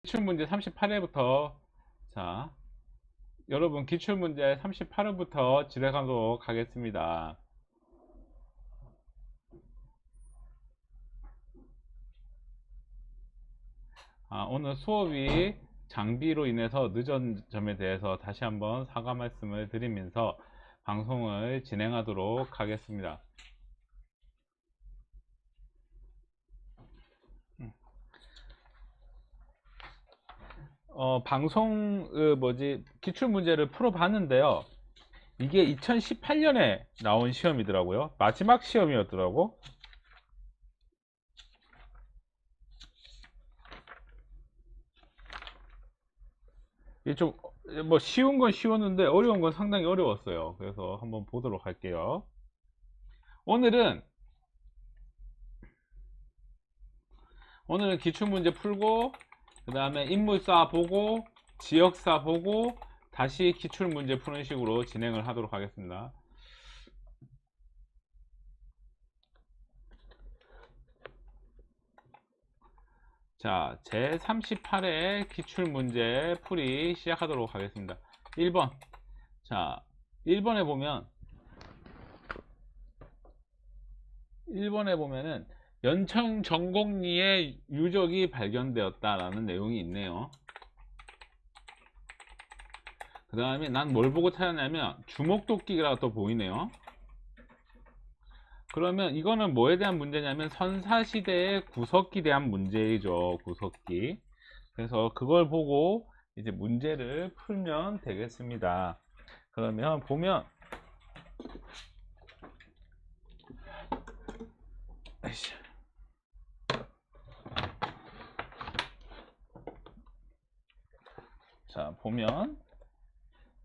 기출문제 38회부터 자 여러분 기출문제 38회부터 진행하도록 하겠습니다. 오늘 수업이 장비로 인해서 늦은 점에 대해서 다시 한번 사과 말씀을 드리면서 방송을 진행하도록 하겠습니다. 방송 기출문제를 풀어봤는데요. 이게 2018년에 나온 시험이더라고요. 마지막 시험이었더라고. 이게 좀 쉬운 건 쉬웠는데 어려운 건 상당히 어려웠어요. 그래서 한번 보도록 할게요. 오늘은 기출문제 풀고 그 다음에 인물사 보고 지역사 보고 다시 기출문제 푸는 식으로 진행을 하도록 하겠습니다. 자, 제38회 기출문제 풀이 시작하도록 하겠습니다. 1번. 자, 1번에 보면은 연천 전곡리에 유적이 발견되었다라는 내용이 있네요. 그 다음에 난 뭘 보고 찾았냐면 주목도끼가 또 보이네요. 그러면 이거는 뭐에 대한 문제냐면 선사시대의 구석기에 대한 문제이죠. 구석기. 그래서 그걸 보고 이제 문제를 풀면 되겠습니다. 그러면 보면 자, 보면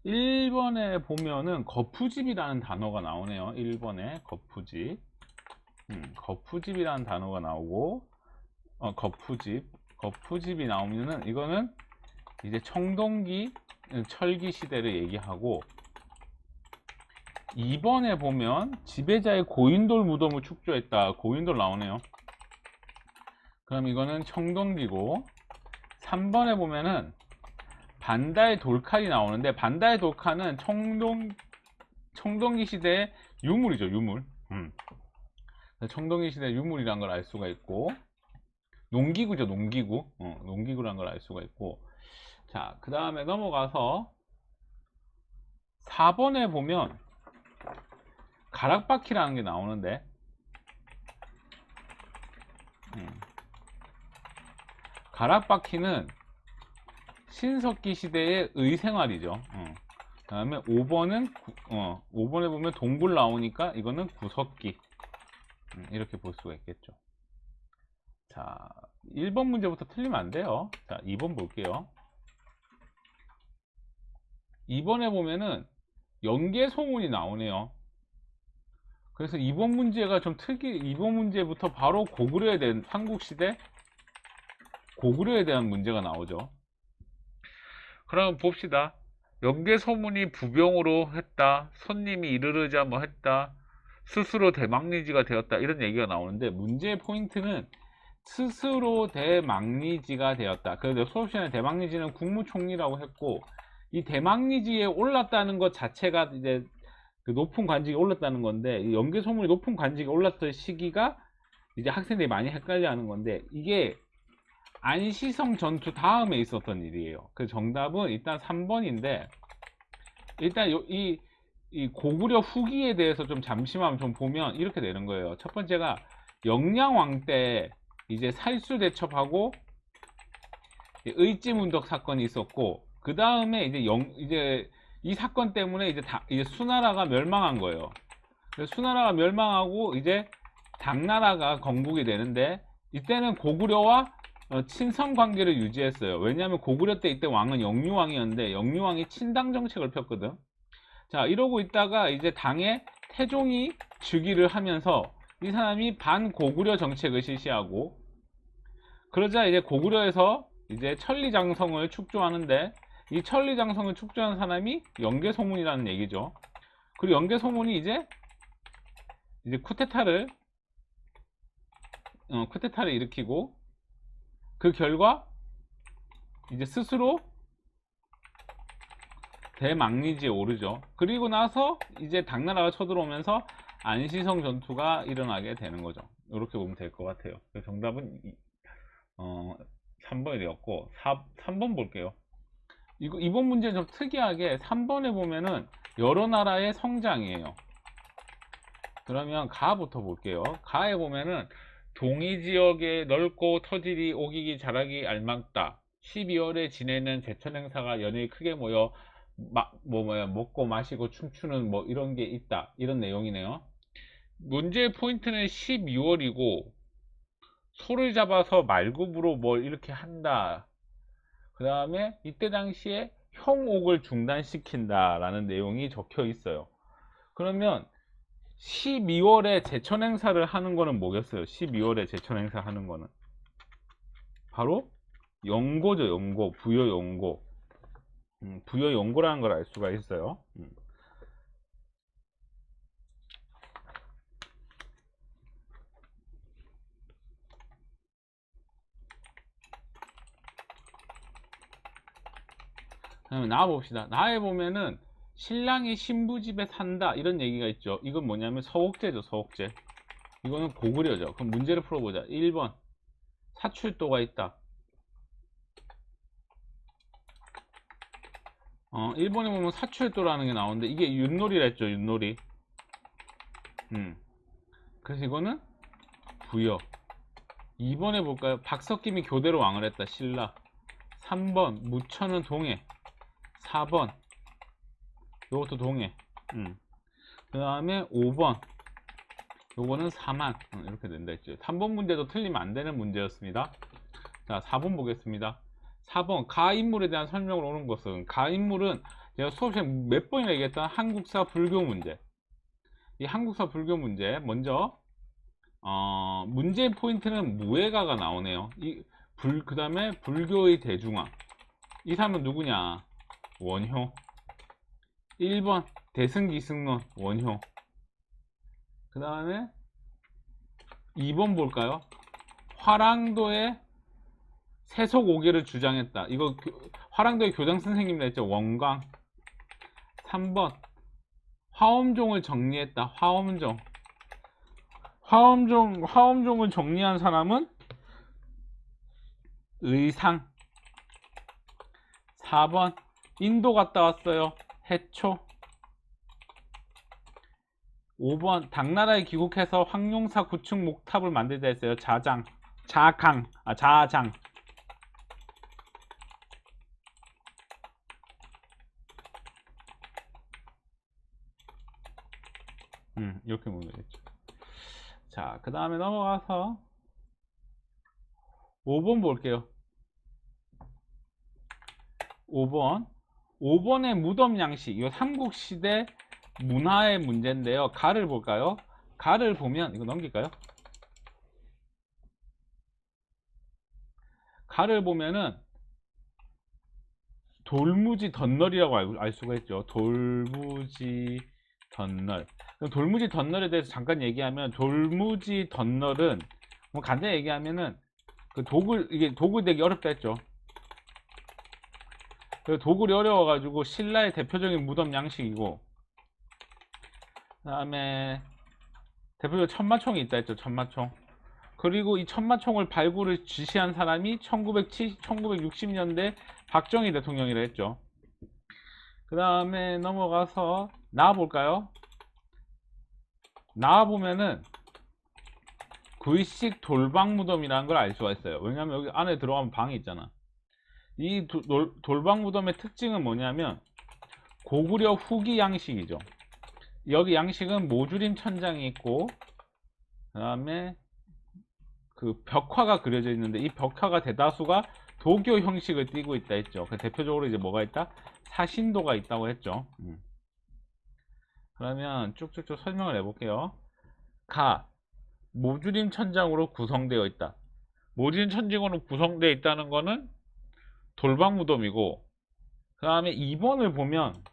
1번에 보면은 거푸집이라는 단어가 나오네요. 1번에 거푸집. 거푸집이라는 단어가 나오고 거푸집이 나오면은 이거는 이제 청동기 철기 시대를 얘기하고, 2번에 보면 지배자의 고인돌 무덤을 축조했다. 고인돌 나오네요. 그럼 이거는 청동기고, 3번에 보면은 반다의 돌칼이 나오는데, 반다의 돌칼은 청동기 시대의 유물이죠. 유물. 청동기 시대 유물이란 걸 알 수가 있고, 농기구죠. 농기구. 농기구란 걸 알 수가 있고. 자, 그 다음에 넘어가서 4번에 보면 가락바퀴라는 게 나오는데, 가락바퀴는 신석기 시대의 의생활이죠. 그 다음에 5번에 보면 동굴 나오니까 이거는 구석기. 이렇게 볼 수가 있겠죠. 자, 1번 문제부터 틀리면 안 돼요. 자, 2번 볼게요. 2번에 보면은 연개소문이 나오네요. 그래서 2번 문제가 좀 2번 문제부터 바로 고구려에 대한, 삼국시대 고구려에 대한 문제가 나오죠. 그럼 봅시다. 연개소문이 부병으로 했다, 손님이 이르르자 뭐 했다, 스스로 대망리지가 되었다, 이런 얘기가 나오는데, 문제의 포인트는 스스로 대망리지가 되었다. 그래서 수업 시간에 대망리지는 국무총리라고 했고, 이 대망리지에 올랐다는 것 자체가 이제 그 높은 관직에 올랐다는 건데, 이 연개소문이 높은 관직에 올랐던 시기가 이제 학생들이 많이 헷갈려 하는 건데, 이게 안시성 전투 다음에 있었던 일이에요. 그 정답은 일단 3번인데, 일단 이 고구려 후기에 대해서 좀 잠시만 좀 보면 이렇게 되는 거예요. 첫 번째가 영량왕 때 이제 살수대첩하고 의찜운동 사건이 있었고, 그 다음에 이제 이 사건 때문에 이제 수나라가 멸망한 거예요. 그래서 수나라가 멸망하고 이제 당나라가 건국이 되는데, 이때는 고구려와 친선 관계를 유지했어요. 왜냐하면 고구려 때 이때 왕은 영유왕이었는데, 영유왕이 친당 정책을 폈거든. 자, 이러고 있다가 이제 당에 태종이 즉위를 하면서 이 사람이 반고구려 정책을 실시하고, 그러자 이제 고구려에서 이제 천리장성을 축조하는데, 이 천리장성을 축조한 사람이 연개소문이라는 얘기죠. 그리고 연개소문이 이제 쿠데타를 쿠데타를 일으키고 그 결과 이제 스스로 대망리지에 오르죠. 그리고 나서 이제 당나라가 쳐들어오면서 안시성 전투가 일어나게 되는 거죠. 이렇게 보면 될 것 같아요. 정답은 3번이 되었고 3번 볼게요. 이번 문제는 좀 특이하게 3번에 보면은 여러 나라의 성장이에요. 그러면 가부터 볼게요. 가에 보면은 동이지역에 넓고 터질이 오기기 자라기 알맞다. 12월에 지내는 제천 행사가 연예인이 크게 모여 먹고 마시고 춤추는 뭐 이런 게 있다. 이런 내용이네요. 문제의 포인트는 12월이고 소를 잡아서 말굽으로 뭘 이렇게 한다. 그 다음에 이때 당시에 형옥을 중단시킨다 라는 내용이 적혀 있어요. 그러면 12월에 제천 행사를 하는 거는 뭐겠어요? 12월에 제천 행사 하는 거는 바로 연고죠. 연고, 부여 연고. 부여 연고라는 걸 알 수가 있어요. 그러면 나와 봅시다. 나에 보면은 신랑이 신부 집에 산다 이런 얘기가 있죠. 이건 뭐냐면 서옥제죠. 서옥제. 이거는 고구려죠. 그럼 문제를 풀어보자. 1번 사출도가 있다. 1번에 보면 사출도라는 게 나오는데 이게 윷놀이라 했죠. 윷놀이. 그래서 이거는 부여. 2번에 볼까요? 박석김이 교대로 왕을 했다. 신라. 3번 무천은 동해. 4번 요것도 동해. 그 다음에 5번 요거는 사만. 이렇게 된다 했죠. 3번 문제도 틀리면 안 되는 문제였습니다. 자, 4번 보겠습니다. 4번 가인물에 대한 설명을 오는 것은, 가인물은 제가 수업 시간에 몇 번이나 얘기했던 한국사 불교 문제. 이 한국사 불교 문제 먼저 문제의 포인트는 무예가가 나오네요. 그 다음에 불교의 대중화. 이 사람은 누구냐? 원효. 1번 대승기승론 원효. 그 다음에 2번 볼까요? 화랑도의 세속오계를 주장했다. 이거 화랑도의 교장 선생님이라 했죠. 원광. 3번 화엄종을 정리했다. 화엄종. 화엄종을 정리한 사람은 의상. 4번 인도 갔다 왔어요. 해초. 5번 당나라에 귀국해서 황룡사 구축 목탑을 만들자 했어요. 자장. 자장. 이렇게 보면 되겠죠. 자, 그 다음에 넘어가서 5번 볼게요. 5번의 무덤 양식. 이거 삼국시대 문화의 문제인데요. 가를 볼까요? 가를 보면, 이거 넘길까요? 가를 보면은 돌무지 덧널이라고 알 수가 있죠. 돌무지 덧널. 돌무지 덧널에 대해서 잠깐 얘기하면, 돌무지 덧널은 뭐 간단히 얘기하면은 이게 도굴 되기 어렵다 했죠. 도굴이 어려워가지고 신라의 대표적인 무덤 양식이고, 그 다음에 대표적으로 천마총이 있다 했죠. 천마총. 그리고 이 천마총을 발굴을 지시한 사람이 1960년대 박정희 대통령이라 했죠. 그 다음에 넘어가서 나와볼까요? 나와보면은 구이식 돌방무덤이라는 걸 알 수가 있어요. 왜냐면 여기 안에 들어가면 방이 있잖아. 이 돌방무덤의 특징은 뭐냐면 고구려 후기 양식이죠. 여기 양식은 모주림 천장이 있고, 그 다음에 그 벽화가 그려져 있는데, 이 벽화가 대다수가 도교 형식을 띠고 있다 했죠. 대표적으로 이제 뭐가 있다? 사신도가 있다고 했죠. 그러면 쭉쭉쭉 설명을 해볼게요. 모주림 천장으로 구성되어 있다. 모주림 천장으로 구성되어 있다는 거는 돌방무덤이고, 그 다음에 2번을 보면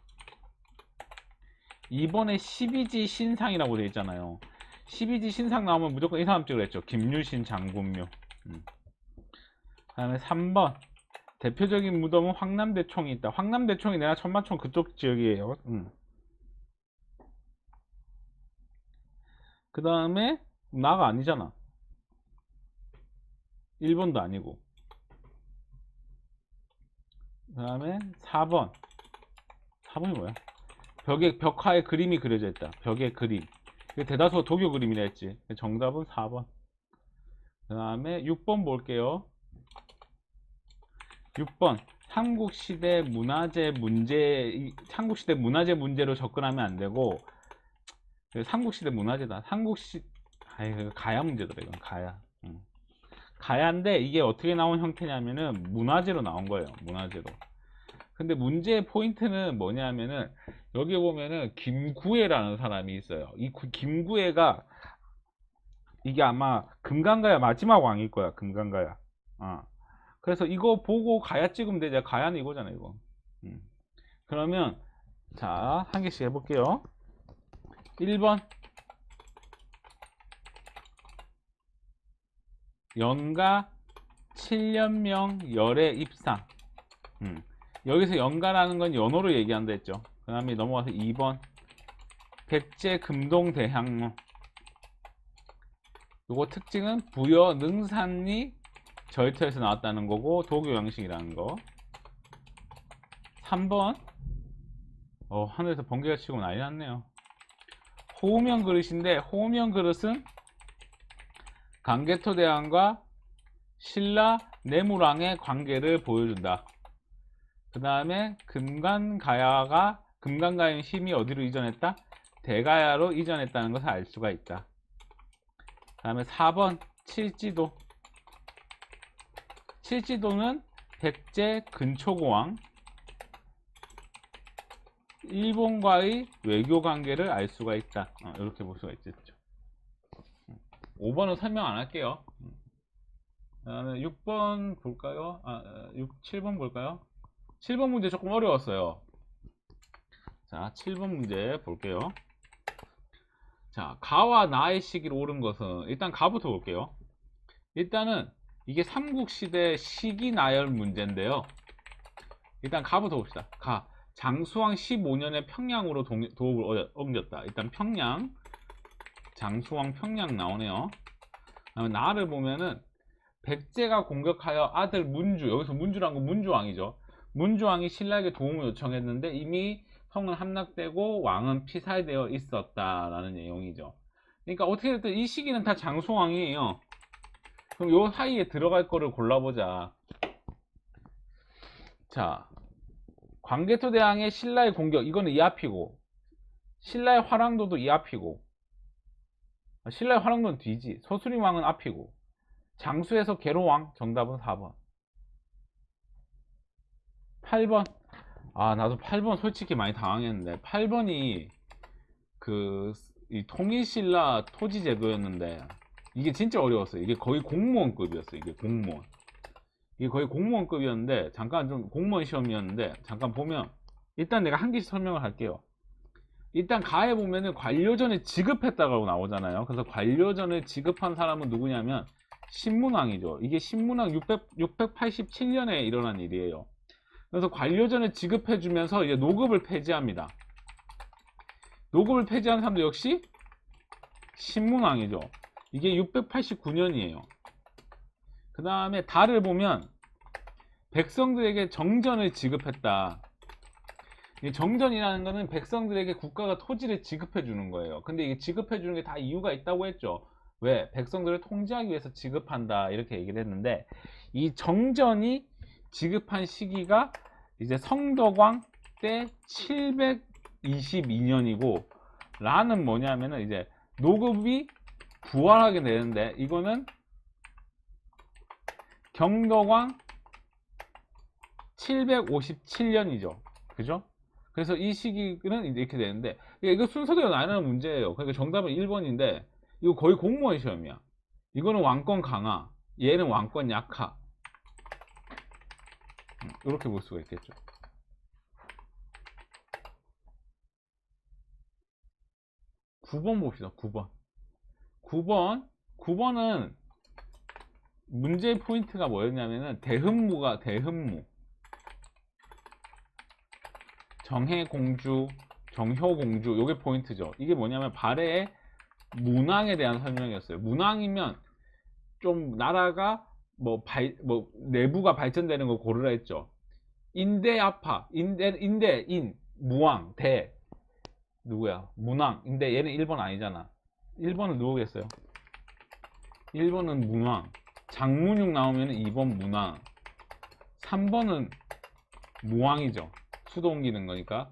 2번에 12지 신상이라고 되어 있잖아요. 12지 신상 나오면 무조건 이 사람 찍으랬죠. 김유신 장군묘. 그 다음에 3번 대표적인 무덤은 황남대총이 있다. 황남대총이 내가 천마총 그쪽 지역이에요. 그 다음에 나가 아니잖아. 1번도 아니고. 그 다음에 4번. 4번이 뭐야? 벽화에 그림이 그려져 있다. 벽에 그림. 대다수가 도교 그림이라 했지. 정답은 4번. 그 다음에 6번 볼게요. 6번. 삼국시대 문화재 문제로 접근하면 안 되고, 삼국시대 문화재다. 가야 문제더라, 이건. 가야. 가야인데, 이게 어떻게 나온 형태냐면은, 문화재로 나온 거예요. 문화재로. 근데 문제의 포인트는 뭐냐면은, 여기 보면은, 김구애라는 사람이 있어요. 이 김구애가, 이게 아마 금강가야 마지막 왕일 거야, 금강가야. 그래서 이거 보고 가야 찍으면 되죠. 가야는 이거잖아, 이거. 그러면, 자, 한 개씩 해볼게요. 1번. 연가 7년명 열의 입상. 여기서 연가라는 건 연호로 얘기한다 했죠. 그 다음에 넘어가서 2번. 백제 금동대향로. 요거 특징은 부여 능산리 절터에서 나왔다는 거고, 도교 양식이라는 거. 3번. 하늘에서 번개가 치고 난리 났네요. 호우면 그릇인데, 호우면 그릇은 강개토대왕과 신라 내무랑의 관계를 보여준다. 그 다음에 금강가의 힘이 어디로 이전했다? 대가야로 이전했다는 것을 알 수가 있다. 그 다음에 4번 칠지도. 칠지도는 백제 근초고왕, 일본과의 외교 관계를 알 수가 있다. 이렇게 볼 수가 있겠죠. 5번은 설명 안 할게요. 그 다음에 6번 볼까요? 7번 볼까요? 7번 문제 조금 어려웠어요. 자, 7번 문제 볼게요. 자, 가와 나의 시기로 옳은 것은, 일단 가부터 볼게요. 일단은 이게 삼국시대 시기 나열 문제인데요. 일단 가부터 봅시다. 가. 장수왕 15년에 평양으로 도읍을 옮겼다. 일단 평양. 장수왕 평양 나오네요. 그다음에 나를 보면은 백제가 공격하여 아들 문주, 여기서 문주란 건 문주왕이죠. 문주왕이 신라에게 도움을 요청했는데 이미 성은 함락되고 왕은 피살되어 있었다라는 내용이죠. 그러니까 어떻게 됐든 이 시기는 다 장수왕이에요. 그럼 요 사이에 들어갈 거를 골라보자. 자, 광개토대왕의 신라의 공격, 이거는 이 앞이고, 신라의 화랑도도 이 앞이고, 신라의 화랑도는 뒤지. 서수림왕은 앞이고, 장수에서 계로왕. 정답은 4번. 8번. 나도 8번 솔직히 많이 당황했는데, 8번이 이 통일신라 토지 제도였는데, 이게 진짜 어려웠어요. 이게 거의 공무원급이었어요. 이게 거의 공무원급이었는데, 잠깐 좀 공무원 시험이었는데, 잠깐 보면, 일단 내가 한 개씩 설명을 할게요. 일단 가에 보면은 관료전에 지급했다고 나오잖아요. 그래서 관료전을 지급한 사람은 누구냐면 신문왕이죠. 이게 신문왕 687년에 일어난 일이에요. 그래서 관료전을 지급해주면서 이제 노급을 폐지합니다. 노급을 폐지한 사람도 역시 신문왕이죠. 이게 689년이에요. 그 다음에 달을 보면 백성들에게 정전을 지급했다. 정전이라는 거는 백성들에게 국가가 토지를 지급해 주는 거예요. 근데 이게 지급해 주는 게 다 이유가 있다고 했죠. 왜? 백성들을 통제하기 위해서 지급한다, 이렇게 얘기를 했는데, 이 정전이 지급한 시기가 이제 성덕왕 때 722년이고, 라는 뭐냐면은 이제 노급이 부활하게 되는데, 이거는 경덕왕 757년이죠. 그죠? 그래서 이 시기는 이렇게 되는데, 이거 순서대로 나누는 문제예요. 그러니까 정답은 1번인데, 이거 거의 공무원 시험이야. 이거는 왕권 강화, 얘는 왕권 약화. 이렇게 볼 수가 있겠죠. 9번 봅시다. 9번. 9번은 문제의 포인트가 뭐였냐면은 대흠무, 정혜공주, 정효공주, 요게 포인트죠. 이게 뭐냐면 발해의 문왕에 대한 설명이었어요. 문왕이면 좀 나라가 뭐 내부가 발전되는 걸 고르라 했죠. 인대아파, 무왕, 대 누구야? 문왕. 근데 얘는 1번 아니잖아. 1번은 누구겠어요? 1번은 문왕. 장문육 나오면 2번 문왕. 3번은 무왕이죠. 수도 옮기는 거니까.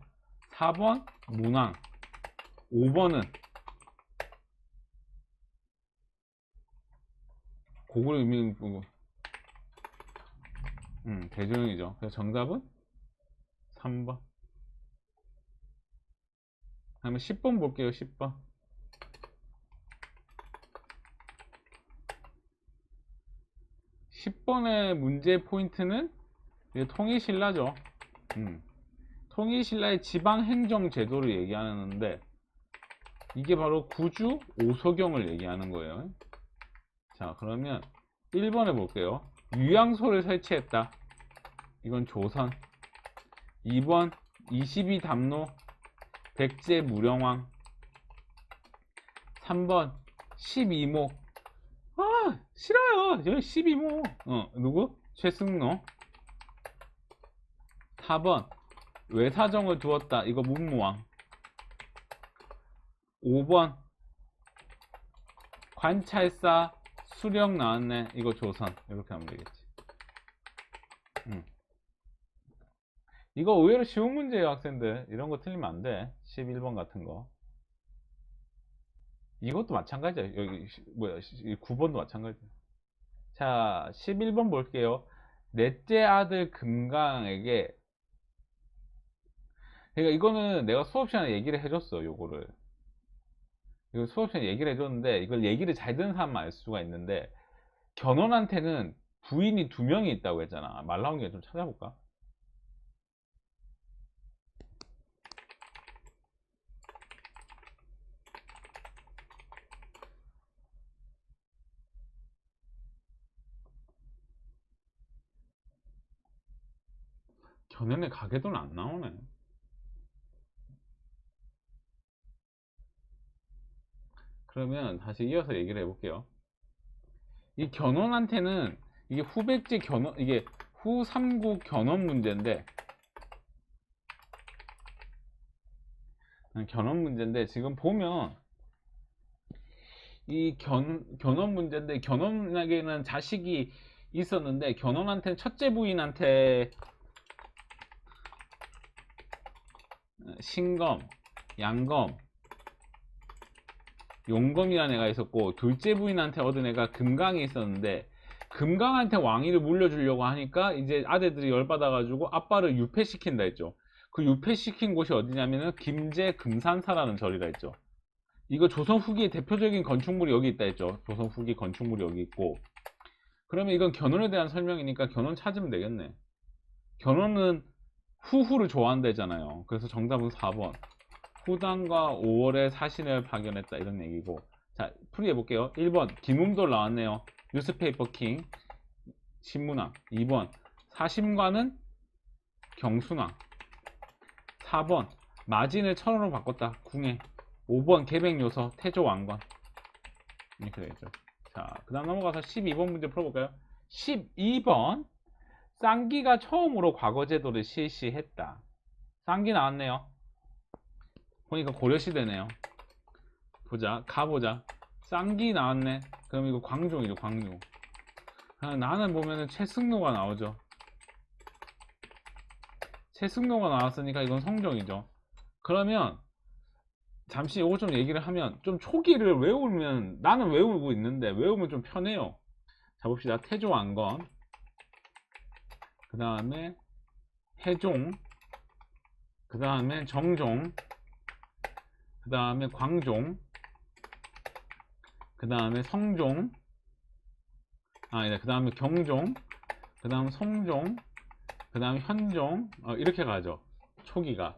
4번 문왕. 5번은 고구려 유민 대조영이죠. 그래서 정답은 3번. 다음에 10번 볼게요. 10번. 10번의 문제 포인트는 통일신라죠. 통일신라의 지방행정제도를 얘기하는데 이게 바로 구주 오소경을 얘기하는 거예요. 자, 그러면 1번에 볼게요. 유양소를 설치했다. 이건 조선. 2번 22담로 백제 무령왕. 3번 12모. 아, 싫어요. 여기 12모. 누구? 최승로. 4번 외사정을 두었다. 이거 문무왕. 5번 관찰사 수령 나왔네. 이거 조선. 이렇게 하면 되겠지. 이거 의외로 쉬운 문제예요, 학생들. 이런 거 틀리면 안 돼. 11번 같은 거. 이것도 마찬가지야. 여기 뭐야? 9번도 마찬가지야. 자, 11번 볼게요. 넷째 아들 금강에게, 그러니까 이거는 내가 수업 시간에 얘기를 해줬어. 요거를. 이거 수업 시간에 얘기를 해줬는데 이걸 얘기를 잘 듣는 사람만 알 수가 있는데, 견훤한테는 부인이 2명이 있다고 했잖아. 말 나온 게 좀 찾아볼까? 견훤의 가계도는 안 나오네. 그러면 다시 이어서 얘기를 해볼게요. 이 견훤한테는 이게 후백제 견훤, 이게 후삼국 견훤 문제인데, 견훤 문제인데 지금 보면 이 견훤 문제인데, 견훤에게는 자식이 있었는데 견훤한테는 첫째 부인한테 신검, 양검, 용검이라는 애가 있었고, 둘째 부인한테 얻은 애가 금강이 있었는데, 금강한테 왕위를 물려주려고 하니까 이제 아들들이 열받아가지고 아빠를 유폐시킨다 했죠. 그 유폐시킨 곳이 어디냐면은 김제 금산사라는 절이라 했죠. 이거 조선 후기의 대표적인 건축물이 여기 있다 했죠. 조선 후기 건축물이 여기 있고. 그러면 이건 견훤에 대한 설명이니까 견훤 찾으면 되겠네. 견훤은 후후를 좋아한다잖아요. 그래서 정답은 4번. 후당과 5월에 사신을 파견했다, 이런 얘기고. 자, 풀이해볼게요. 1번 김웅돌 나왔네요. 뉴스페이퍼 킹, 신문왕. 2번 사심관은 경순왕. 4번 마진을 천원으로 바꿨다, 궁예. 5번 계백요서 태조왕건. 이렇게 되겠죠. 자, 그 다음 넘어가서 12번 문제 풀어볼까요? 12번 쌍기가 처음으로 과거제도를 실시했다. 쌍기 나왔네요. 보니까 고려시대네요. 보자, 가보자. 쌍기 나왔네. 그럼 이거 광종이죠, 광종. 나는 보면은 최승로가 나오죠. 최승로가 나왔으니까 이건 성종이죠. 그러면 잠시 이거 좀 얘기를 하면, 좀 초기를 외우면, 나는 외우고 있는데 외우면 좀 편해요. 자, 봅시다. 태조왕건, 그 다음에 해종, 그 다음에 정종, 그 다음에 광종, 그 다음에 성종, 아니다, 그 다음에 경종, 그 다음 성종, 그 다음 현종, 이렇게 가죠, 초기가.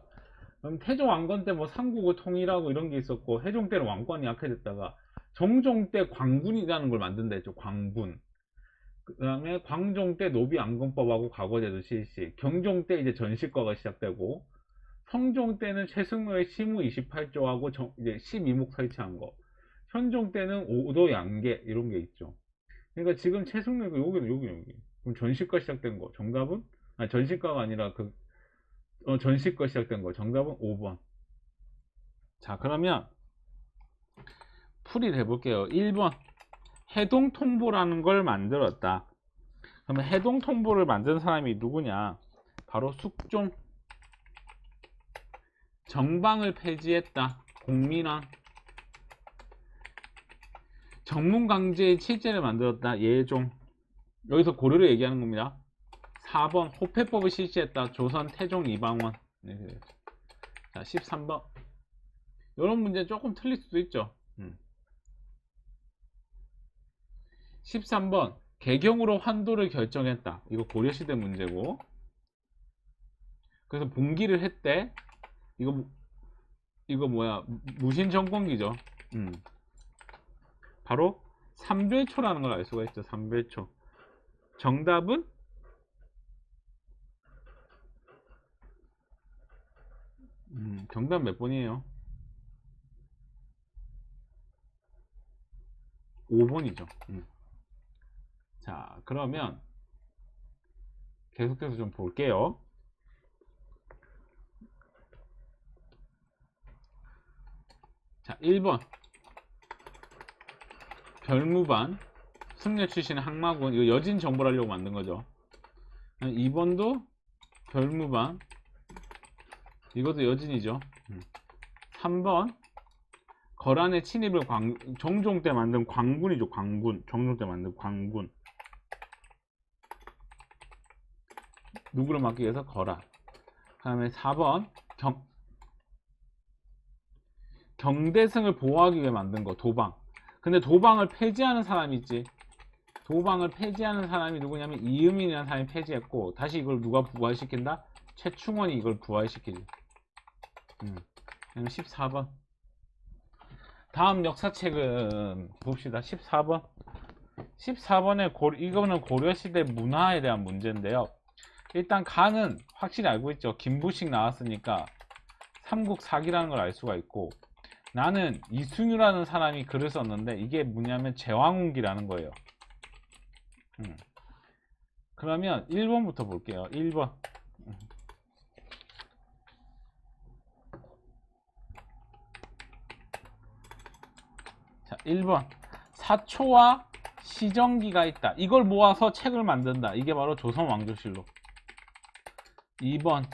그럼 태종 왕건 때 뭐 삼국을 통일하고 이런 게 있었고, 해종 때는 왕권이 약해졌다가 정종 때 광군이라는 걸 만든다 했죠. 광군. 그 다음에 광종 때 노비안건법하고 과거제도 실시. 경종 때 이제 전시과가 시작되고, 성종 때는 최승로의 시무 28조하고 이제 12목 설치한 거. 현종 때는 오도 양계 이런 게 있죠. 그러니까 지금 최승로가 여기. 그럼 전시과 시작된 거. 정답은? 아니, 전시과가 아니라 전시과 시작된 거. 정답은 5번. 자, 그러면 풀이를 해볼게요. 1번. 해동통보라는 걸 만들었다. 그러면 해동통보를 만든 사람이 누구냐? 바로 숙종. 정방을 폐지했다. 공민왕. 정문강제의 칠제를 만들었다. 예종. 여기서 고려를 얘기하는 겁니다. 4번. 호패법을 실시했다. 조선 태종 이방원. 네, 자, 13번. 이런 문제 조금 틀릴 수도 있죠. 13번. 개경으로 환도를 결정했다. 이거 고려시대 문제고. 그래서 봉기를 했대. 이거 뭐야? 무신정권기죠. 바로 삼별초라는 걸 알 수가 있죠. 삼별초. 정답은 정답 몇 번이에요? 5번이죠. 자, 그러면 계속해서 좀 볼게요. 자, 1번. 별무반. 승려 출신의 항마군. 이거 여진 정보를 하려고 만든 거죠. 2번도 별무반. 이것도 여진이죠. 3번. 거란의 침입을 정종 때 만든 광군이죠. 광군. 정종 때 만든 광군. 누구를 막기 위해서? 거란. 그 다음에 4번. 경대승을 보호하기 위해 만든 거. 도방. 근데 도방을 폐지하는 사람이 있지. 도방을 폐지하는 사람이 누구냐면 이음인이라는 사람이 폐지했고, 다시 이걸 누가 부활시킨다? 최충원이 이걸 부활시키지. 그럼 14번. 다음 역사책은 봅시다. 14번. 14번에 이거는 고려시대 문화에 대한 문제인데요. 일단 간은 확실히 알고 있죠. 김부식 나왔으니까 삼국사기라는 걸 알 수가 있고, 나는 이순유라는 사람이 글을 썼는데 이게 뭐냐면 제왕운기라는 거예요. 그러면 1번부터 볼게요. 1번. 자, 1번. 사초와 시정기가 있다. 이걸 모아서 책을 만든다. 이게 바로 조선왕조실록. 2번.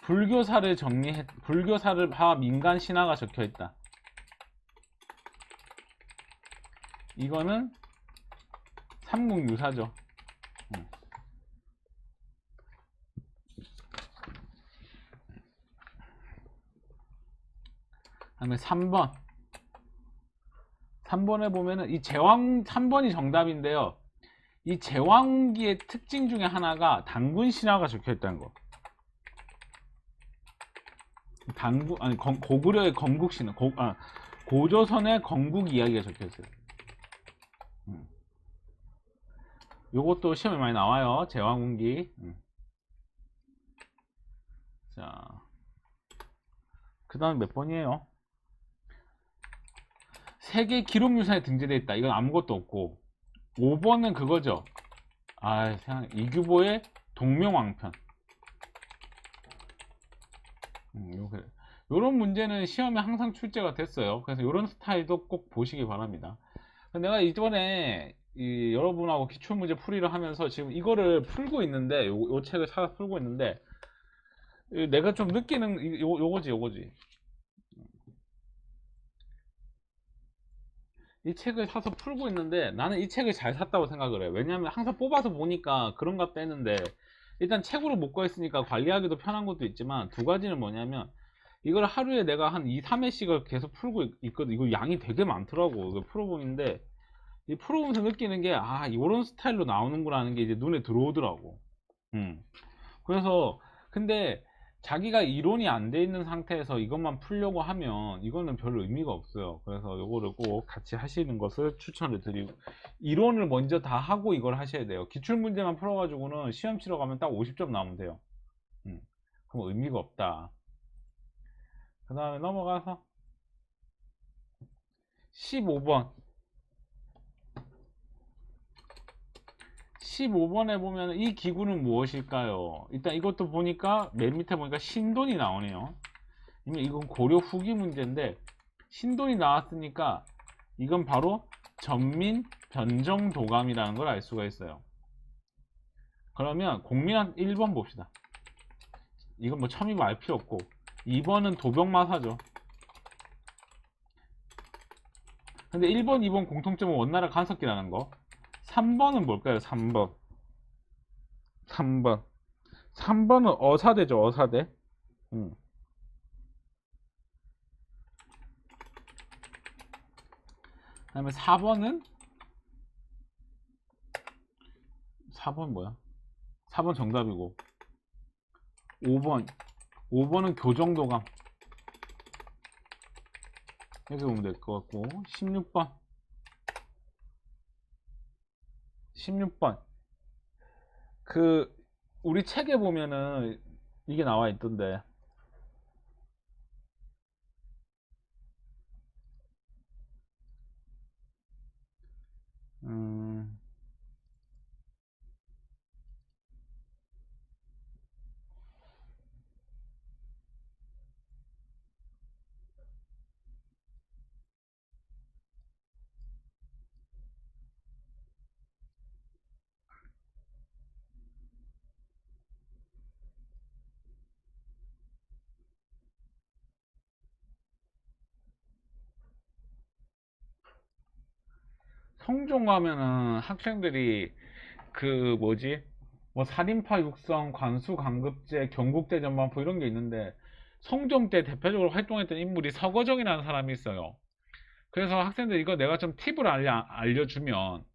불교사를 민간 신화가 적혀 있다. 이거는 삼국유사죠. 그다음에 3번. 3번에 보면은 3번이 정답인데요. 이 제왕기의 특징 중에 하나가 단군 신화가 적혀 있다는 거. 고구려의 건국 신화, 고조선의 건국 이야기가 적혀 있어요. 요것도 시험에 많이 나와요. 제왕운기. 자, 그 다음에 몇 번이에요? 세계 기록유산에 등재되어 있다. 이건 아무것도 없고. 5번은 그거죠. 이규보의 동명왕편. 요런 문제는 시험에 항상 출제가 됐어요. 그래서 요런 스타일도 꼭 보시기 바랍니다. 내가 이전에 여러분하고 기출문제 풀이를 하면서 지금 이거를 풀고 있는데, 요 책을 찾아 풀고 있는데, 내가 좀 느끼는 요거지. 이 책을 사서 풀고 있는데 나는 이 책을 잘 샀다고 생각을 해요. 왜냐면 항상 뽑아서 보니까 그런가 빼는데, 일단 책으로 묶어 있으니까 관리하기도 편한 것도 있지만, 두 가지는 뭐냐면 이걸 하루에 내가 한 2, 3회씩을 계속 풀고 있거든. 이거 양이 되게 많더라고. 이거 풀어보는데, 이 풀어보면서 느끼는 게, 이런 스타일로 나오는구나 하는 게 이제 눈에 들어오더라고. 그래서 근데 자기가 이론이 안 돼 있는 상태에서 이것만 풀려고 하면 이거는 별 의미가 없어요. 그래서 요거를 꼭 같이 하시는 것을 추천을 드리고, 이론을 먼저 다 하고 이걸 하셔야 돼요. 기출문제만 풀어가지고는 시험 치러 가면 딱 50점 나오면 돼요. 그럼 의미가 없다. 그 다음에 넘어가서 15번 15번에 보면 이 기구는 무엇일까요? 일단 이것도 보니까 맨 밑에 보니까 신돈이 나오네요. 이건 고려 후기 문제인데 신돈이 나왔으니까 이건 바로 전민 변정도감이라는 걸 알 수가 있어요. 그러면 공민한 1번 봅시다. 이건 뭐 첨이고 알 필요 없고, 2번은 도병마사죠. 근데 1번, 2번 공통점은 원나라 간섭기라는 거. 3번은 뭘까요? 3번은 어사대죠. 어사대. 그 다음에 4번은 4번 뭐야? 4번 정답이고, 5번은 교정도감. 이렇게 보면 될 것 같고, 16번 그 우리 책에 보면은 이게 나와 있던데, 음, 성종 가면은 학생들이 그 뭐지, 뭐 살인파 육성, 관수 강급제, 경국대 전반포 이런 게 있는데, 성종 때 대표적으로 활동했던 인물이 서거정이라는 사람이 있어요. 그래서 학생들 이거 내가 좀 팁을 알려주면,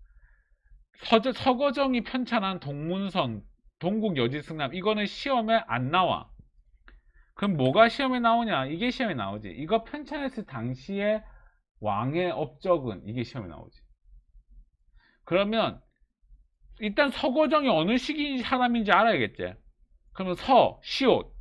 서거정이 편찬한 동문선, 동국여지승남, 이거는 시험에 안 나와. 그럼 뭐가 시험에 나오냐? 이게 시험에 나오지. 이거 편찬했을 당시에 왕의 업적은 이게 시험에 나오지. 그러면 일단 서거정이 어느 시기 사람인지 알아야겠지. 그러면 시옷,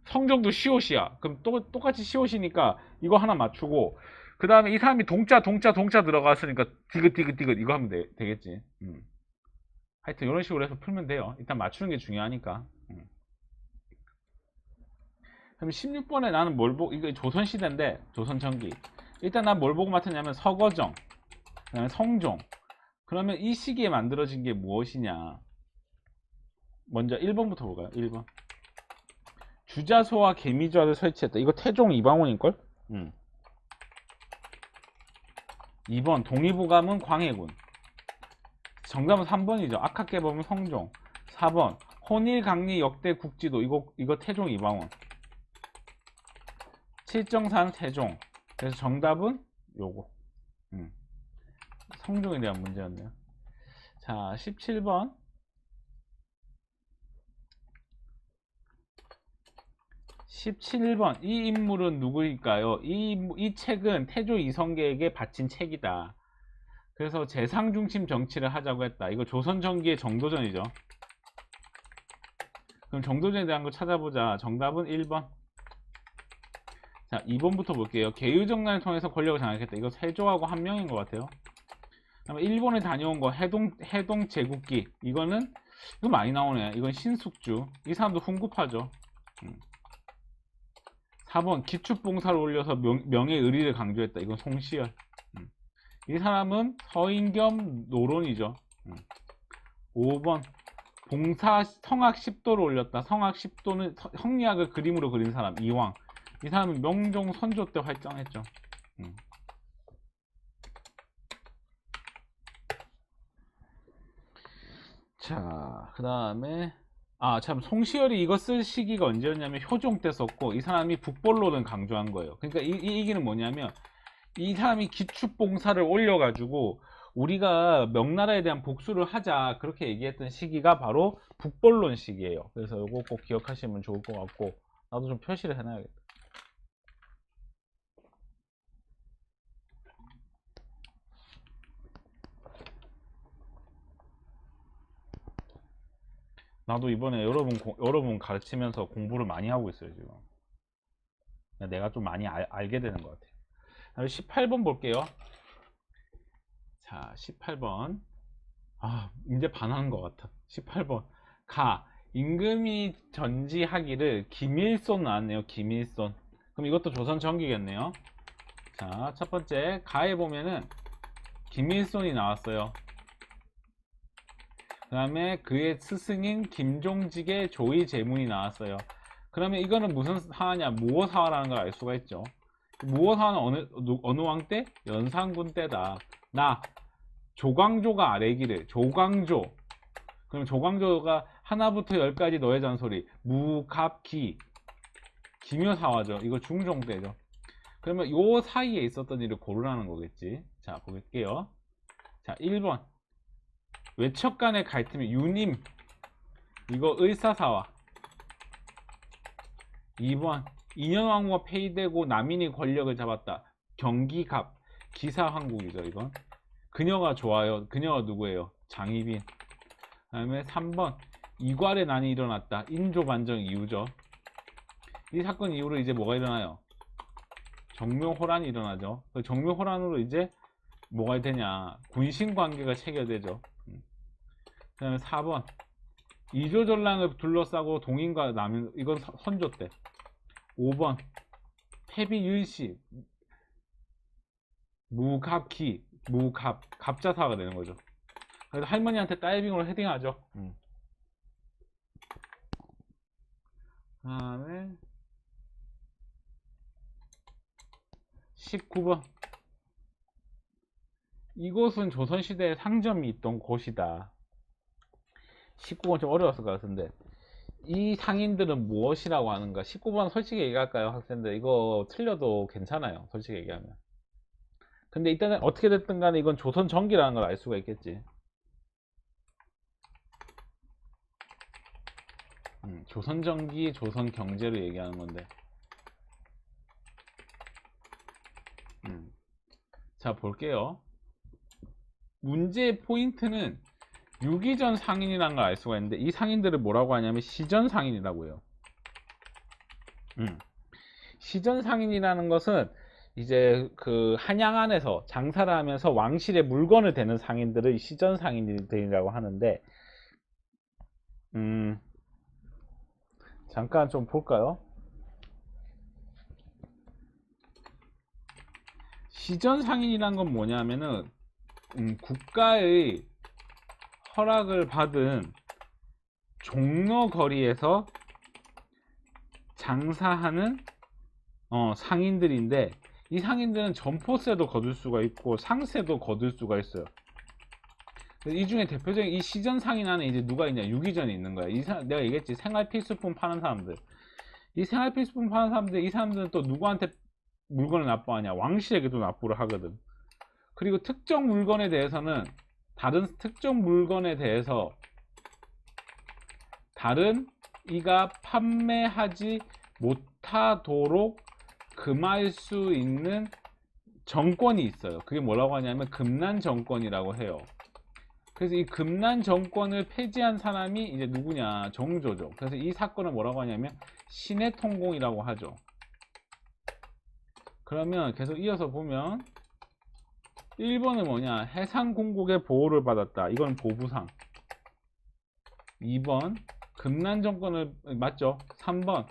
성정도 시옷이야. 그럼 똑같이 시옷이니까 이거 하나 맞추고, 그 다음에 이 사람이 동자 들어갔으니까 디귿 이거 하면 되겠지. 하여튼 이런 식으로 해서 풀면 돼요. 일단 맞추는 게 중요하니까. 그럼 16번에 나는 뭘 보고, 이거 조선시대인데, 조선전기. 일단 난 뭘 보고 맞췄냐면 서거정, 그 다음에 성종. 그러면 이 시기에 만들어진 게 무엇이냐. 먼저 1번부터 볼까요? 1번. 주자소와 개미좌를 설치했다. 이거 태종 이방원일걸? 2번 동의보감은 광해군. 정답은 3번이죠. 악학개범은 성종. 4번 혼일강리 역대 국지도. 이거 태종 이방원. 칠정산 태종. 그래서 정답은 요거. 성종에 대한 문제였네요. 자, 17번. 17번. 이 인물은 누구일까요? 이 책은 태조 이성계에게 바친 책이다. 그래서 재상중심 정치를 하자고 했다. 이거 조선전기의 정도전이죠. 그럼 정도전에 대한 거 찾아보자. 정답은 1번. 자, 2번부터 볼게요. 계유정난을 통해서 권력을 장악했다. 이거 세조하고 한 명인 것 같아요. 그다음에 일본에 다녀온 거 해동 제국기. 이거 많이 나오네. 이건 신숙주. 이 사람도 훈구파죠. 4번 기축봉사를 올려서 명예의리를 강조했다. 이건 송시열. 이 사람은 서인 겸 노론이죠. 5번 봉사 성악 10도를 올렸다. 성악 10도는 성리학을 그림으로 그린 사람, 이왕. 이 사람은 명종 선조 때 활동했죠. 자, 그 다음에 참, 송시열이 이거 쓸 시기가 언제였냐면 효종 때 썼고, 이 사람이 북벌론을 강조한 거예요. 그러니까 이 얘기는 뭐냐면, 이 사람이 기축봉사를 올려가지고 우리가 명나라에 대한 복수를 하자, 그렇게 얘기했던 시기가 바로 북벌론 시기예요. 그래서 이거 꼭 기억하시면 좋을 것 같고, 나도 좀 표시를 해놔야겠다. 나도 이번에 여러분 가르치면서 공부를 많이 하고 있어요, 지금. 내가 좀 많이 알게 되는 것 같아요. 18번 볼게요. 자, 18번. 아, 이제 반하는 것 같아. 18번. 임금이 전지하기를 김일손 나왔네요. 김일손. 그럼 이것도 조선전기겠네요. 자, 첫 번째 가에 보면은 김일손이 나왔어요. 그 다음에 그의 스승인 김종직의 조의제문이 나왔어요. 그러면 이거는 무슨 사화냐? 무어사화라는 걸 알 수가 있죠. 무어사화는 어느 왕 때? 연산군 때다. 조광조가 아래기를 조광조. 그럼 조광조가 하나부터 열까지 너의 잔소리 무갑기 기묘사화죠. 이거 중종 때죠. 그러면 요 사이에 있었던 일을 고르라는 거겠지. 자, 볼게요. 자, 1번 외척 간의 갈등이 유님, 이거 의사사화. 2번 인현왕후가 폐위되고 남인이 권력을 잡았다. 경기갑, 기사황국이죠. 이건 그녀가 좋아요. 그녀가 누구예요? 장희빈. 그 다음에 3번 이괄의 난이 일어났다. 인조반정 이후죠. 이 사건 이후로 이제 뭐가 일어나요? 정묘호란이 일어나죠. 정묘호란으로 이제 뭐가 되냐? 군신관계가 체결되죠. 그 다음에 4번 이조전랑을 둘러싸고 동인과 남인, 이건 선조 때. 5번 패비유일시 갑자사가 되는 거죠. 그래서 할머니한테 다이빙으로 헤딩하죠. 그 다음에 19번 이곳은 조선시대에 상점이 있던 곳이다. 19번 좀 어려웠을 것 같은데 이 상인들은 무엇이라고 하는가? 19번 솔직히 얘기할까요, 학생들? 이거 틀려도 괜찮아요, 솔직히 얘기하면. 근데 일단은 어떻게 됐든 간에 이건 조선전기라는 걸 알 수가 있겠지. 조선전기, 조선경제를 얘기하는 건데. 자, 볼게요. 문제의 포인트는 유기전 상인이라는 걸 알 수가 있는데 이 상인들을 뭐라고 하냐면 시전 상인이라고 해요. 시전 상인이라는 것은 이제 그 한양 안에서 장사를 하면서 왕실의 물건을 대는 상인들을 시전 상인들이라고 하는데 잠깐 좀 볼까요? 시전 상인이란 건 뭐냐면은 국가의 허락을 받은 종로거리에서 장사하는 상인들인데 이 상인들은 점포세도 거둘 수가 있고 상세도 거둘 수가 있어요. 이 중에 대표적인 이 시전 상인 안에 이제 누가 있냐? 유기전이 있는 거야. 내가 얘기했지, 생활 필수품 파는 사람들. 이 생활 필수품 파는 사람들, 이 사람들은 또 누구한테 물건을 납부하냐? 왕실에게도 납부를 하거든. 그리고 특정 물건에 대해서는 다른 특정 물건에 대해서 다른 이가 판매하지 못하도록 금할 수 있는 정권이 있어요. 그게 뭐라고 하냐면 금난 정권이라고 해요. 그래서 이 금난 정권을 폐지한 사람이 이제 누구냐? 정조죠. 그래서 이 사건을 뭐라고 하냐면 신해통공이라고 하죠. 그러면 계속 이어서 보면 1번은 뭐냐? 해상공국의 보호를 받았다. 이건 보부상. 2번 금난 정권을 맞죠? 3번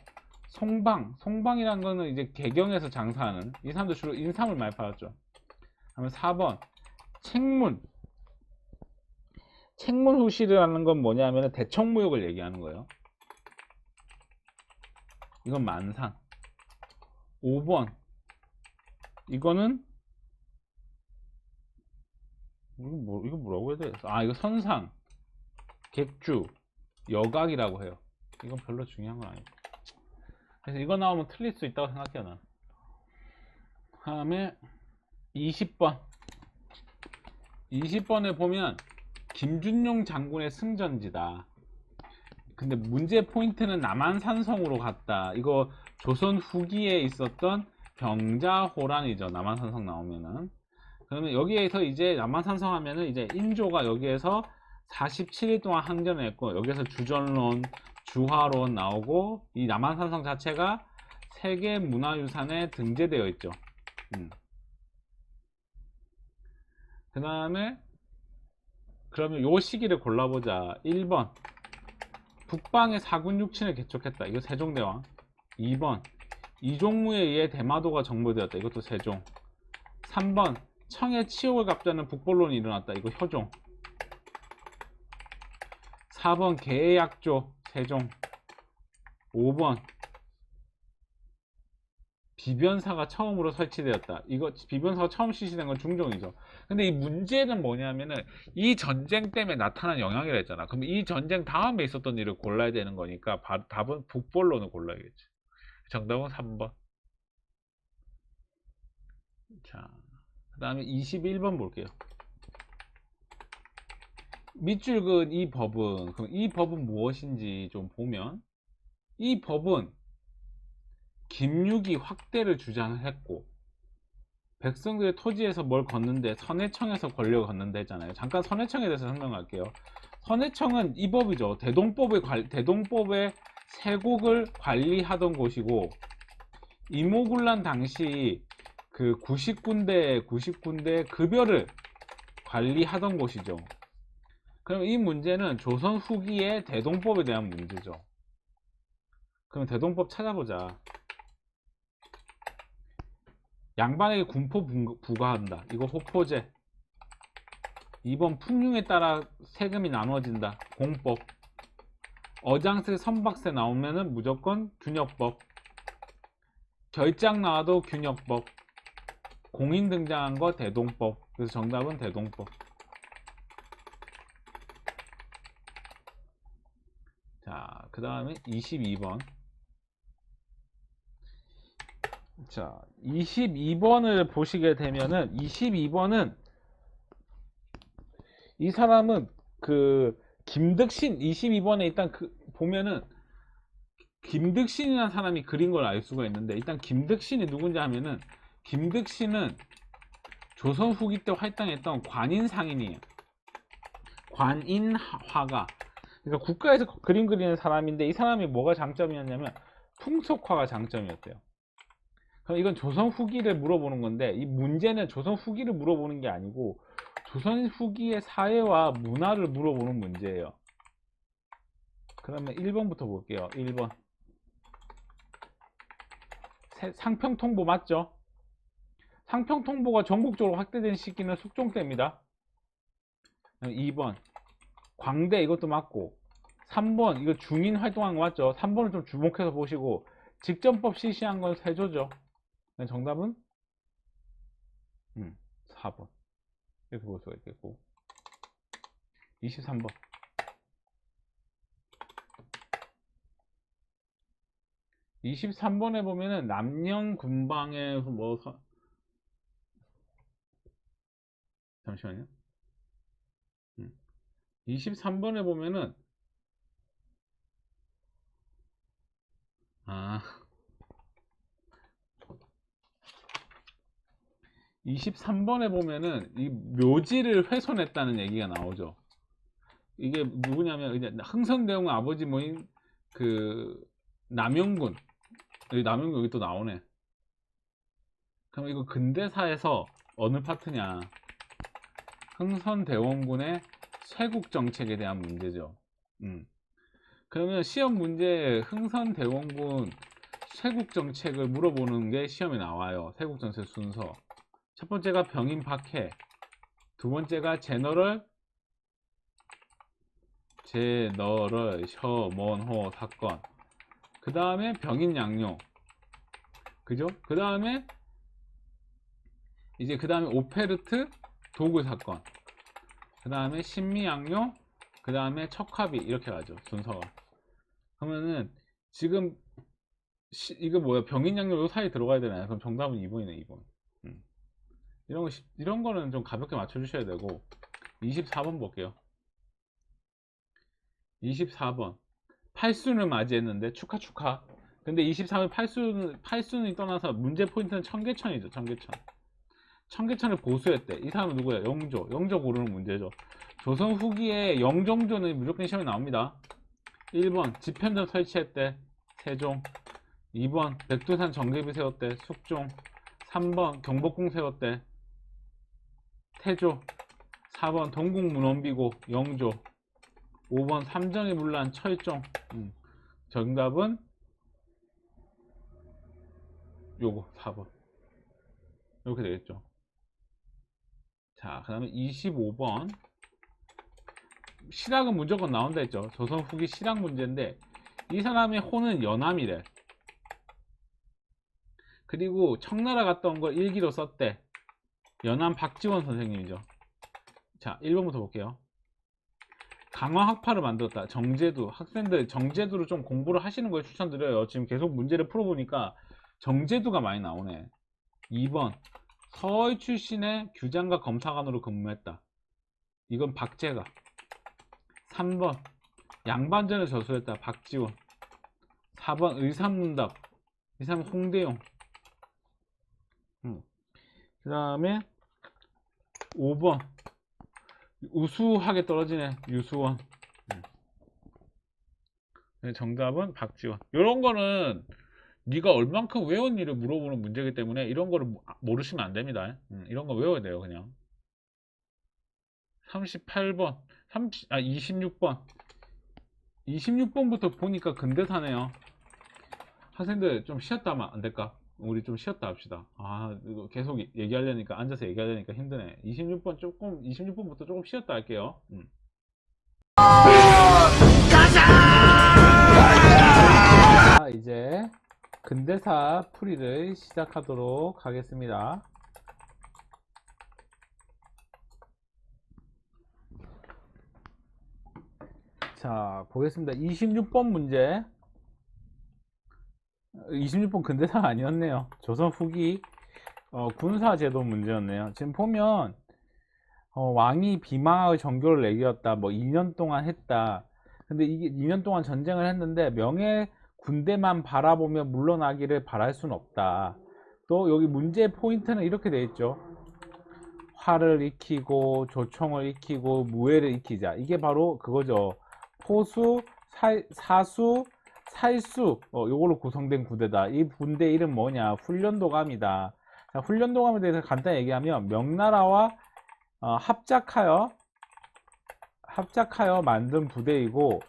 송방이라는 거는 이제 개경에서 장사하는 이 사람들 주로 인삼을 많이 팔았죠. 그러면 4번 책문후실이라는 건 뭐냐면 대청무역을 얘기하는 거예요. 이건 만상. 5번 이거는 이거 뭐라고 해야 돼? 이거 선상, 객주, 여각이라고 해요. 이건 별로 중요한 건 아니고. 그래서 이거 나오면 틀릴 수 있다고 생각해요, 난. 다음에 20번. 20번에 보면 김준용 장군의 승전지다. 근데 문제 포인트는 남한산성으로 갔다. 이거 조선 후기에 있었던 병자호란이죠. 남한산성 나오면은. 그러면 여기에서 이제 남한산성 하면은 이제 인조가 여기에서 47일 동안 항전을 했고, 여기에서 주전론, 주화론 나오고, 이 남한산성 자체가 세계문화유산에 등재되어 있죠. 그 다음에 그러면 요 시기를 골라보자. 1번 북방의 사군육친을 개척했다. 이거 세종대왕. 2번 이종무에 의해 대마도가 정벌되었다. 이것도 세종. 3번 청의 치욕을 갚자는 북벌론이 일어났다. 이거 효종. 4번 계약조 세종. 5번 비변사가 처음으로 설치되었다. 이거 비변사가 처음 실시된 건 중종이죠. 근데 이 문제는 뭐냐면은 이 전쟁 때문에 나타난 영향이라 했잖아. 그럼 이 전쟁 다음에 있었던 일을 골라야 되는 거니까 답은 북벌론을 골라야겠지. 정답은 3번. 자, 그 다음에 21번 볼게요. 밑줄 그은 이 법은, 그럼 이 법은 무엇인지 좀 보면, 이 법은 김육이 확대를 주장을 했고, 백성들의 토지에서 뭘 걷는데 선해청에서 권력을 걷는다 했잖아요. 잠깐 선해청에 대해서 설명할게요. 선해청은 이 법이죠. 대동법의 세곡을 관리하던 곳이고, 이모군란 당시 그 99군데 급여를 관리하던 곳이죠. 그럼 이 문제는 조선 후기의 대동법에 대한 문제죠. 그럼 대동법 찾아보자. 양반에게 군포 부과한다. 이거 호포제. 2번 풍융에 따라 세금이 나눠진다. 공법. 어장세 선박세 나오면은 무조건 균역법. 결장 나와도 균역법. 공인 등장한 거 대동법. 그래서 정답은 대동법. 자, 그 다음에 22번. 자, 22번을 보시게 되면은 22번은 이 사람은 그 김득신 22번에 일단 그 보면은 김득신이라는 사람이 그린 걸 알 수가 있는데, 일단 김득신이 누군지 하면은 김득신은 조선 후기 때 활동했던 관인 상인이에요. 관인화가. 그러니까 국가에서 그림 그리는 사람인데, 이 사람이 뭐가 장점이었냐면 풍속화가 장점이었대요. 그럼 이건 조선 후기를 물어보는 건데, 이 문제는 조선 후기를 물어보는 게 아니고 조선 후기의 사회와 문화를 물어보는 문제예요. 그러면 1번부터 볼게요. 1번 상평통보 맞죠? 상평통보가 전국적으로 확대된 시기는 숙종 때입니다. 2번 광대, 이것도 맞고. 3번 이거 중인 활동한 거 맞죠? 3번을 좀 주목해서 보시고, 직전법 실시한 건 세조죠. 정답은 4번 이렇게 볼 수가 있겠고. 23번 23번에 보면은 남녕 군방에 뭐 잠시만요. 23번에 보면은 23번에 보면은 이 묘지를 훼손했다는 얘기가 나오죠. 이게 누구냐면 이제 흥선대원 아버지 모인 그 남영군. 여기 남영군 여기 또 나오네. 그럼 이거 근대사에서 어느 파트냐? 흥선대원군의 쇄국 정책에 대한 문제죠. 그러면 시험 문제에 흥선대원군 쇄국 정책을 물어보는 게 시험에 나와요. 쇄국 정책 순서. 첫 번째가 병인 박해, 두 번째가 제너럴 셔먼호 사건, 그 다음에 병인 양용, 그죠? 그 다음에 이제 그 다음에 오페르트 도구 사건, 그 다음에 신미 양용, 그 다음에 척화비, 이렇게 가죠 순서가. 그러면은 지금 이거 뭐야, 병인 양용 요 사이에 들어가야 되나요? 그럼 정답은 2번이네. 2번. 이런 거는 좀 가볍게 맞춰주셔야 되고. 24번 볼게요. 24번 8수를 맞이했는데 축하. 근데 23일 8수는 떠나서 문제 포인트는 청계천이죠. 청계천을 보수했대. 이 사람은 누구야? 영조 고르는 문제죠. 조선 후기에 영종조는 무조건 시험에 나옵니다. 1번 집현전 설치했대. 세종. 2번 백두산 정립을 세웠대. 숙종. 3번 경복궁 세웠대. 태조. 4번 동국문원비고 영조. 5번 삼정의 문란 철종. 정답은 요거 4번 이렇게 되겠죠. 자, 그 다음에 25번 실학은 무조건 나온다 했죠. 조선 후기 실학 문제인데 이 사람의 호는 연암이래. 그리고 청나라 갔다 온 걸 일기로 썼대. 연암 박지원 선생님이죠. 자, 1번부터 볼게요. 강화학파를 만들었다. 정제두. 학생들 정제두를 좀 공부를 하시는 걸 추천드려요. 지금 계속 문제를 풀어보니까 정제두가 많이 나오네. 2번 서울 출신의 규장과 검사관으로 근무했다. 이건 박제가. 3번 양반전을 저술했다. 박지원. 4번 의삼문답. 이 사람 홍대용. 그 다음에 5번 우수하게 떨어지네. 유수원. 정답은 박지원. 이런 거는 네가 얼만큼 외웠니를 물어보는 문제이기 때문에 이런 거를 모르시면 안 됩니다. 이런 거 외워야 돼요. 그냥 38번 26번 26번부터 보니까 근대사네요. 학생들 좀 쉬었다 하면 안 될까? 우리 좀 쉬었다 합시다. 이거 계속 얘기하려니까 앉아서 얘기하려니까 힘드네. 26번부터 조금 쉬었다 할게요. 자, 이제 근대사 풀이를 시작하도록 하겠습니다. 자, 보겠습니다. 26번 문제. 26번 근대사가 아니었네요. 조선 후기 군사제도 문제였네요. 지금 보면 왕이 비마의 정교를 내겼다. 뭐 2년 동안 했다. 근데 이게 2년 동안 전쟁을 했는데 명예 군대만 바라보며 물러나기를 바랄 수는 없다. 또 여기 문제 포인트는 이렇게 되어 있죠. 화를 익히고 조총을 익히고 무예를 익히자. 이게 바로 그거죠. 포수, 사수, 살수 요걸로 구성된 부대다. 이 군대 이름 뭐냐? 훈련도감이다. 자, 훈련도감에 대해서 간단히 얘기하면 명나라와 합작하여 만든 부대이고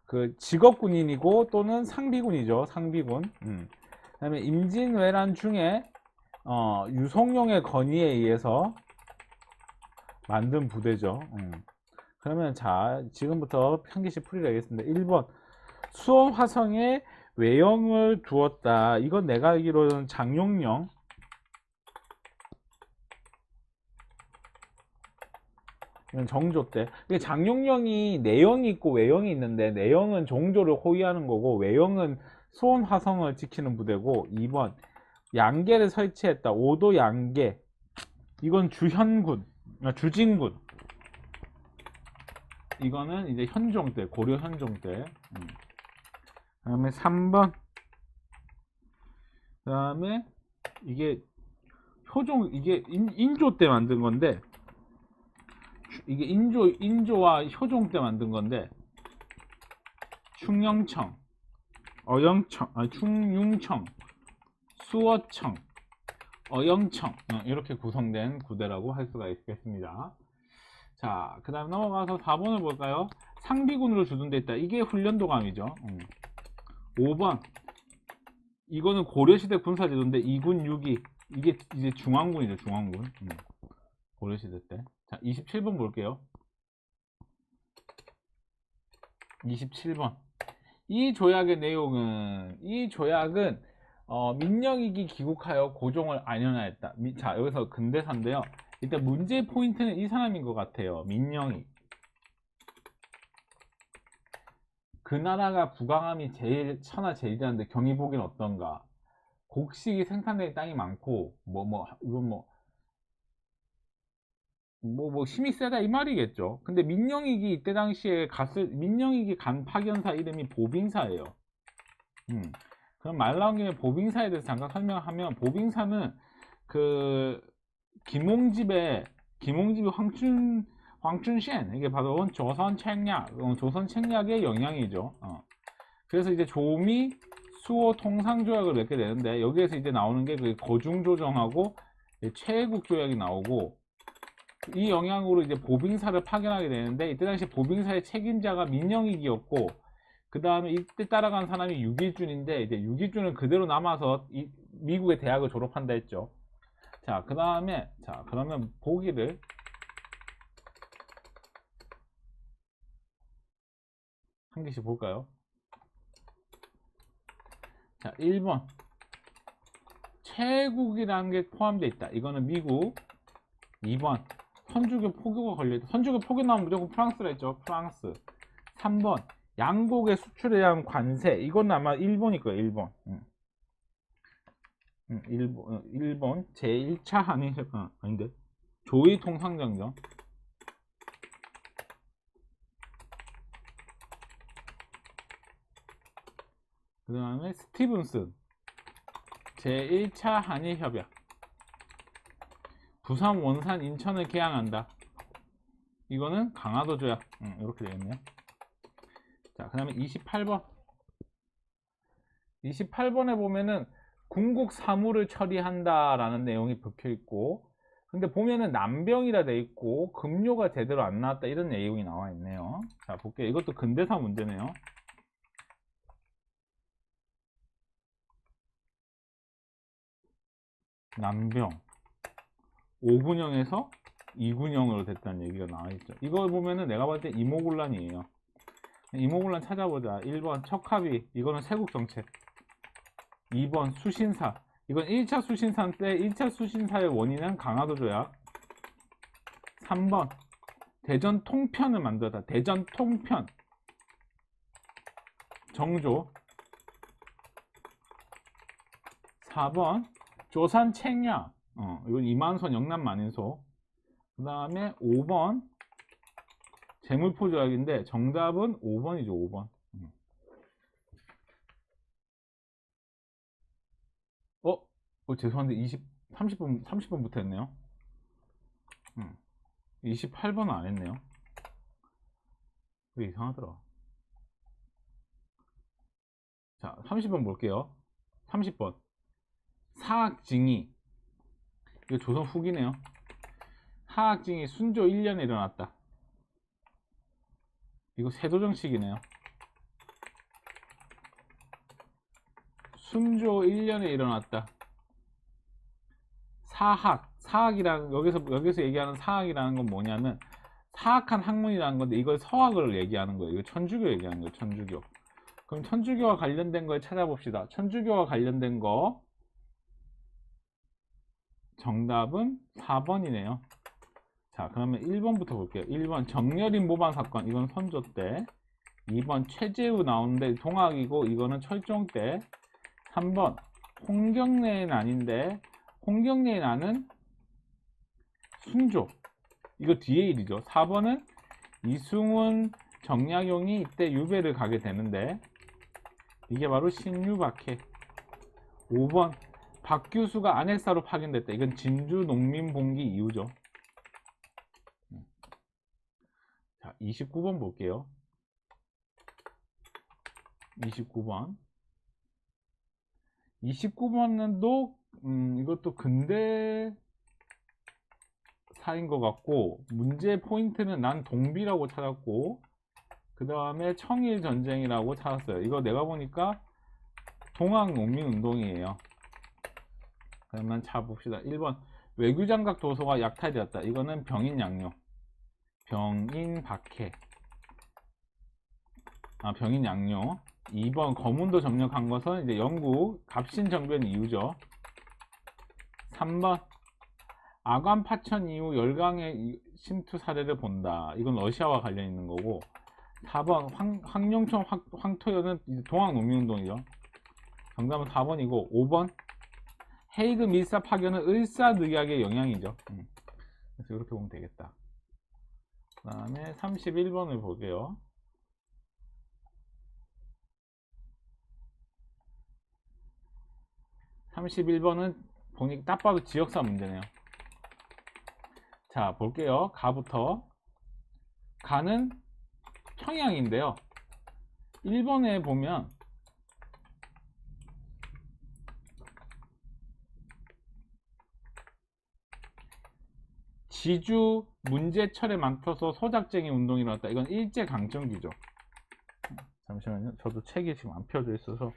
그 직업군인이고 또는 상비군이죠. 상비군. 그 다음에 임진왜란 중에 유성룡의 건의에 의해서 만든 부대죠. 그러면 자, 지금부터 한 개씩 풀이를 하겠습니다. 1번 수원 화성에 외영을 두었다. 이건 내가 알기로는 장용령. 이건 정조 때. 장용령이 내영이 있고 외영이 있는데 내영은 종조를 호위하는 거고 외영은 수원 화성을 지키는 부대고. 2번 양계를 설치했다. 5도 양계. 이건 주현군, 주진군. 이거는 이제 현종 때, 고려 현종 때. 그 다음에 3번. 그 다음에 이게 효종, 이게 인조 때 만든 건데, 이게 인조와 효종 때 만든 건데, 충영청, 충융청, 수어청, 어영청, 이렇게 구성된 부대라고 할 수가 있겠습니다. 자, 그 다음 넘어가서 4번을 볼까요? 상비군으로 주둔돼 있다. 이게 훈련도감이죠. 5번 이거는 고려시대 군사제도인데 2군 6위. 이게 이제 중앙군이죠. 중앙군. 고려시대 때. 자, 27번 볼게요. 27번 이 조약의 내용은, 이 조약은 민영익이 귀국하여 고종을 안연하였다. 자, 여기서 근대사인데요. 일단 문제 포인트는 이 사람인 것 같아요. 민영익. 그 나라가 부강함이 제일 천하제일이라는데 경의복은 어떤가? 곡식이 생산되는 땅이 많고 이건 뭐 힘이 세다 이 말이겠죠. 근데 민영익이 이때 당시에 민영익이 간 파견사 이름이 보빙사예요. 그럼 말 나온 김에 보빙사에 대해서 잠깐 설명하면, 보빙사는 그 김홍집이 황춘셴, 이게 바로 조선 책략의 영향이죠. 그래서 이제 조미 수호 통상조약을 맺게 되는데, 여기에서 이제 나오는 게 그 거중조정하고 최애국 조약이 나오고, 이 영향으로 이제 보빙사를 파견하게 되는데, 이때 당시 보빙사의 책임자가 민영익이었고, 그 다음에 이때 따라간 사람이 유길준인데, 이제 유길준은 그대로 남아서 미국의 대학을 졸업한다 했죠. 자, 그 다음에, 자, 그러면 보기를 한 개씩 볼까요? 자, 1번. 최애국이라는 게 포함되어 있다. 이거는 미국. 2번. 선주교 포교가 걸려있다. 선주교 포교 나오면 무조건 프랑스라 했죠. 프랑스. 3번. 양곡의 수출에 대한 관세. 이건 아마 일본일 거예요. 일본. 1번 제1차 한일 아닌데 조의 통상정전. 그 다음에 스티븐슨 제1차 한일협약. 부산 원산 인천을 개항한다. 이거는 강화도 조약. 이렇게 되겠네요. 자, 그 다음에 28번. 28번에 보면은 궁국 사무를 처리한다 라는 내용이 적혀 있고, 근데 보면은 난병이라 돼 있고 급료가 제대로 안 나왔다 이런 내용이 나와 있네요. 자, 볼게요. 이것도 근대사 문제네요. 난병 5군형에서 2군형으로 됐다는 얘기가 나와 있죠. 이걸 보면은 내가 봤을 때 이모군란이에요. 이모군란 찾아보자. 1번 척합의, 이거는 세국정책. 2번 수신사, 이건 1차 수신사 때 1차 수신사의 원인은 강화도 조약. 3번 대전 통편을 만들었다. 대전 통편 정조. 4번 조산 책략, 이건 이만소 영남 만인소. 그 다음에 5번 재물포 조약인데 정답은 5번이죠. 5번. 죄송한데 30번부터 했네요. 28번은 안 했네요. 왜 이상하더라. 자, 30번 볼게요. 30번 사학징이, 이거 조선 후기네요. 사학징이 순조 1년에 일어났다. 이거 세도정식이네요. 순조 1년에 일어났다. 사학이라는, 여기서 얘기하는 사학이라는 건 뭐냐면 사학한 학문이라는 건데, 이걸 서학을 얘기하는 거예요. 이거 천주교 얘기하는 거예요. 천주교. 그럼 천주교와 관련된 걸 찾아봅시다. 천주교와 관련된 거 정답은 4번이네요. 자, 그러면 1번부터 볼게요. 1번 정렬인 모반 사건, 이건 선조 때. 2번 최재우 나오는데 동학이고 이거는 철종 때. 3번 홍경래는 아닌데, 홍경래의 나는 순조, 이거 뒤에 일이죠. 4번은 이승훈 정약용이 이때 유배를 가게 되는데, 이게 바로 신유박해. 5번 박규수가 안핵사로 파견됐다. 이건 진주 농민봉기 이후죠. 자, 29번 볼게요. 29번은 또 이것도 근대사인 것 같고, 문제 포인트는 난 동비라고 찾았고, 그 다음에 청일전쟁이라고 찾았어요. 이거 내가 보니까 동학농민운동이에요. 그러면 찾아봅시다. 1번 외교장각 도서가 약탈되었다. 이거는 병인양요. 병인박해. 병인양요. 2번 거문도 점령한 것은 이제 영국 갑신정변 이후죠. 3번 아관 파천 이후 열강의 침투 사례를 본다. 이건 러시아와 관련 있는 거고. 4번 황룡천 황토연은 동학농민운동이죠. 정답은 4번이고, 5번 헤이그 밀사 파견은 을사늑약의 영향이죠. 그래서 이렇게 보면 되겠다. 그 다음에 31번을 볼게요. 31번은 보니 딱 봐도 지역사 문제네요. 자, 볼게요. 가부터. 가는 평양인데요. 1번에 보면 지주 문제철에 맡아서 소작쟁이 운동이 일어났다. 이건 일제강점기죠. 잠시만요. 저도 책이 지금 안 펴져 있어서.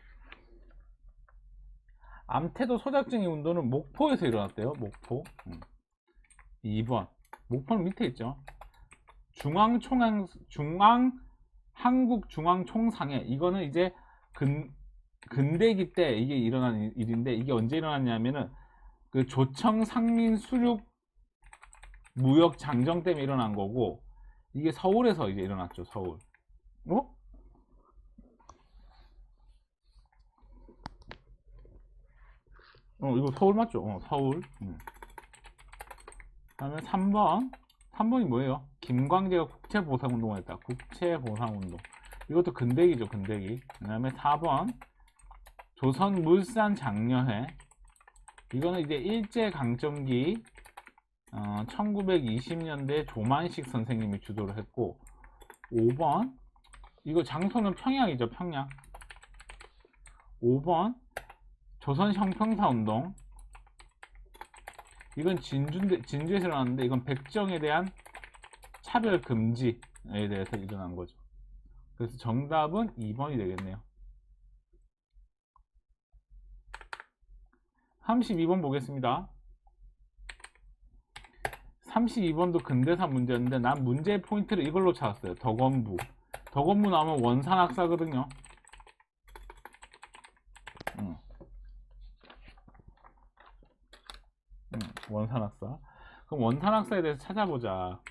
암태도 소작쟁이 운동은 목포에서 일어났대요. 목포. 2번. 목포는 밑에 있죠. 한국중앙총상회. 이거는 이제 근대기 때 이게 일어난 일인데, 이게 언제 일어났냐면은 그 조청 상민 수륙 무역 장정 때문에 일어난 거고, 이게 서울에서 이제 일어났죠. 서울. 이거 서울 맞죠? 서울. 그다음에 3번이 뭐예요? 김광재가 국채보상운동을 했다. 국채보상운동. 이것도 근대기죠. 근대기. 그 다음에 4번 조선물산장려회. 이거는 이제 일제강점기 1920년대 조만식 선생님이 주도를 했고, 5번 이거 장소는 평양이죠. 평양. 5번 조선형평사운동. 이건 진주에서 일어났는데, 이건 백정에 대한 차별 금지에 대해서 일어난 거죠. 그래서 정답은 2번이 되겠네요. 32번 보겠습니다. 32번도 근대사 문제였는데, 난 문제의 포인트를 이걸로 찾았어요. 덕원부. 덕원부 나오면 원산학사거든요. 원산학사. 그럼 원산학사에 대해서 찾아보자.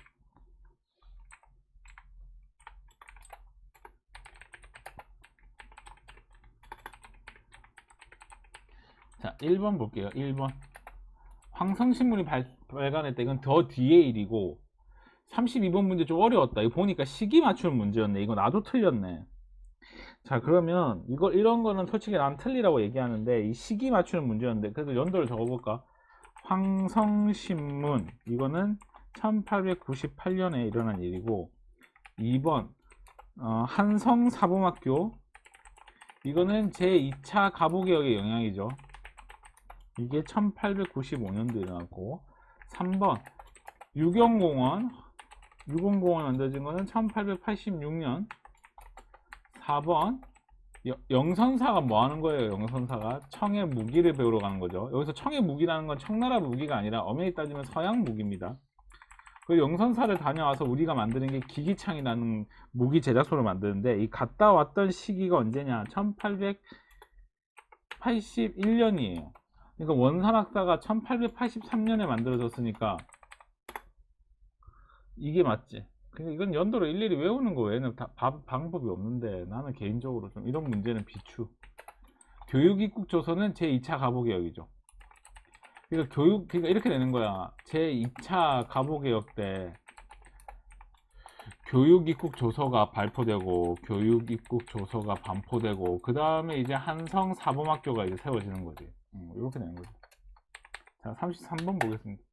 자, 1번 볼게요. 1번. 황성신문이 발간했다. 이건 더 뒤의 일이고, 32번 문제 좀 어려웠다. 이거 보니까 시기 맞추는 문제였네. 이거 나도 틀렸네. 자, 그러면 이런 거는 솔직히 난 틀리라고 얘기하는데, 이 시기 맞추는 문제였는데, 그래도 연도를 적어볼까? 황성신문. 이거는 1898년에 일어난 일이고, 2번 한성사범학교. 이거는 제2차 가보개혁의 영향이죠. 이게 1895년도에 일어났고, 3번 유경공원 만들어진 거는 1886년. 4번 영선사가 뭐 하는 거예요? 영선사가 청의 무기를 배우러 가는 거죠. 여기서 청의 무기라는 건 청나라 무기가 아니라 엄연히 따지면 서양 무기입니다. 그 영선사를 다녀와서 우리가 만드는 게 기기창이라는 무기 제작소를 만드는데, 이 갔다 왔던 시기가 언제냐? 1881년이에요. 그러니까 원산학사가 1883년에 만들어졌으니까 이게 맞지. 그러니까 이건 연도로 일일이 외우는 거 외에는 방법이 없는데, 나는 개인적으로 좀 이런 문제는 비추. 교육입국조선은 제2차 가보개혁이죠. 그러니까 그러니까 이렇게 되는 거야. 제2차 가보개혁 때 교육입국조서가 발표되고, 교육입국조서가 반포되고, 그 다음에 이제 한성사범학교가 이제 세워지는 거지. 이렇게 되는 거죠. 자, 33번 보겠습니다.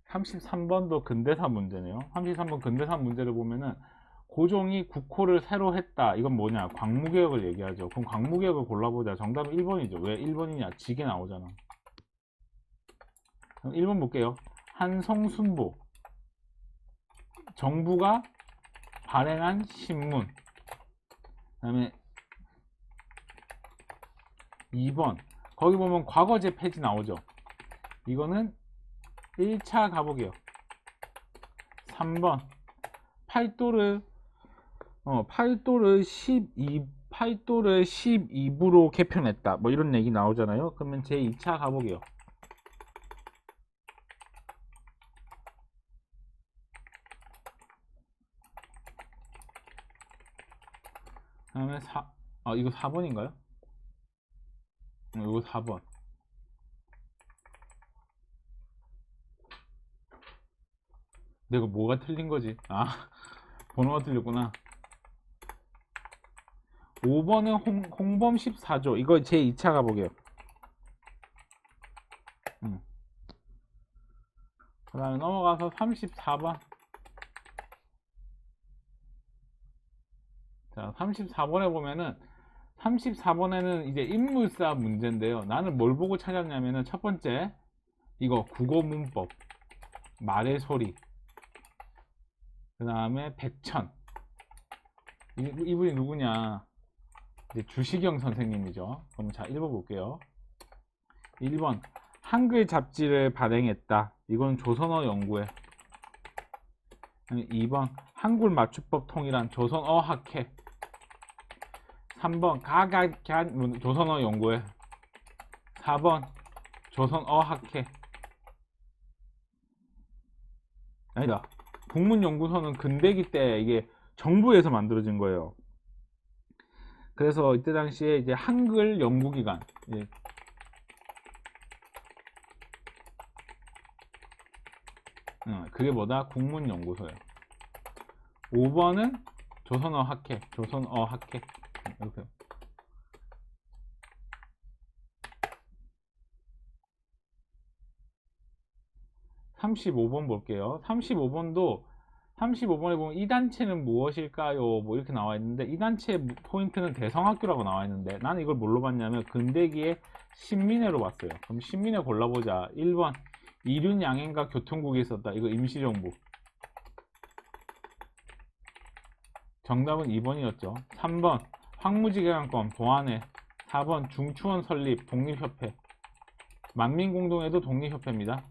33번도 근대사 문제네요. 33번 근대사 문제를 보면은, 고종이 국호를 새로 했다. 이건 뭐냐? 광무개혁을 얘기하죠. 그럼 광무개혁을 골라보자. 정답은 1번이죠. 왜 1번이냐? 지게 나오잖아. 그럼 1번 볼게요. 한성순보. 정부가 발행한 신문. 그 다음에 2번. 거기 보면 과거제 폐지 나오죠. 이거는 1차 가보개혁. 3번. 팔도를 12부로 개편했다. 뭐 이런 얘기 나오잖아요. 그러면 제2차 가보개혁. 그 다음에 이거 4번인가요? 이거 4번. 내가 뭐가 틀린 거지? 아, 번호가 틀렸구나. 5번은 홍범 14조. 이거 제 2차 가보게요. 그 다음에 넘어가서 34번. 자, 34번에 보면은 34번에는 이제 인물사 문제인데요. 나는 뭘 보고 찾았냐면은 첫 번째 이거 국어문법, 말의 소리, 그 다음에 백천. 이분이 누구냐? 이제 주시경 선생님이죠. 그럼 자, 읽어볼게요. 1번 한글 잡지를 발행했다. 이건 조선어 연구회. 2번 한글 맞춤법 통일한 조선어학회. 3번 가가간 조선어 연구회. 4번 조선어학회. 아니다. 국문연구소는 근대기 때 이게 정부에서 만들어진 거예요. 그래서 이때 당시에 이제 한글 연구기관, 그게 뭐다? 국문연구소예요. 5번은 조선어학회, 조선어학회. 이렇게. 35번 볼게요. 35번에 보면 이 단체는 무엇일까요? 뭐 이렇게 나와 있는데 이 단체의 포인트는 대성학교라고 나와 있는데 나는 이걸 뭘로 봤냐면 근대기의 신민회로 봤어요. 그럼 신민회 골라보자. 1번 이륜 양행과 교통국이 있었다. 이거 임시정부. 정답은 2번이었죠. 3번 황무지개항권 보안회. 4번 중추원 설립 독립협회. 만민공동회도 독립협회입니다.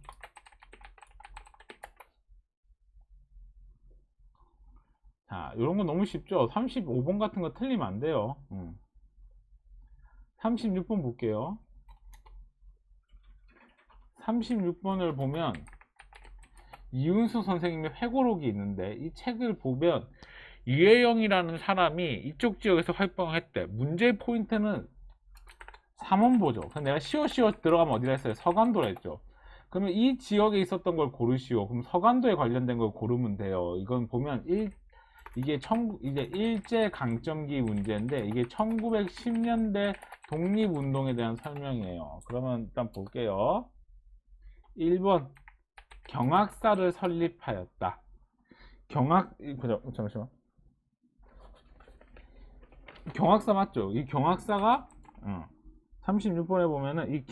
자, 이런 거 너무 쉽죠? 35번 같은 거 틀리면 안 돼요. 36번 볼게요. 36번을 보면 이윤수 선생님의 회고록이 있는데 이 책을 보면 이혜영이라는 사람이 이쪽 지역에서 활동했대. 문제의 포인트는 삼원보죠. 그럼 내가 시오시오 들어가면 어디라 했어요? 서간도라 했죠. 그러면 이 지역에 있었던 걸 고르시오. 그럼 서간도에 관련된 걸 고르면 돼요. 이건 보면 이게 이제 일제 강점기 문제인데 이게 1910년대 독립운동에 대한 설명이에요. 그러면 일단 볼게요. 1번 경학사를 설립하였다. 잠시만. 경학사 맞죠? 이 경학사가 36번에 보면은 이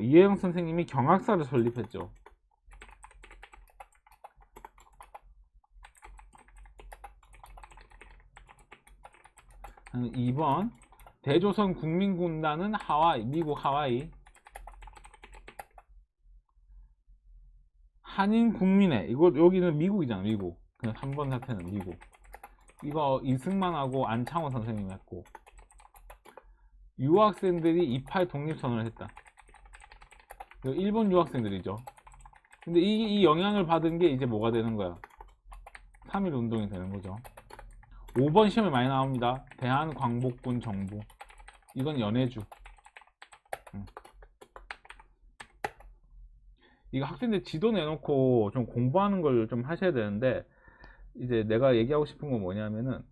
이혜영 선생님이 경학사를 설립했죠. 2번 대조선 국민군단은 미국 하와이. 한인국민회 이거 여기는 미국이잖아. 미국. 그냥 3번 사태는 미국. 이거 이승만하고 안창호 선생님이 했고 유학생들이 28 독립선언을 했다. 이거 일본 유학생들이죠. 근데 이 영향을 받은 게 이제 뭐가 되는 거야? 3.1 운동이 되는 거죠. 5번 시험에 많이 나옵니다. 대한광복군 정부. 이건 연해주. 이거 학생들 지도 내놓고 좀 공부하는 걸 좀 하셔야 되는데 이제 내가 얘기하고 싶은 건 뭐냐면은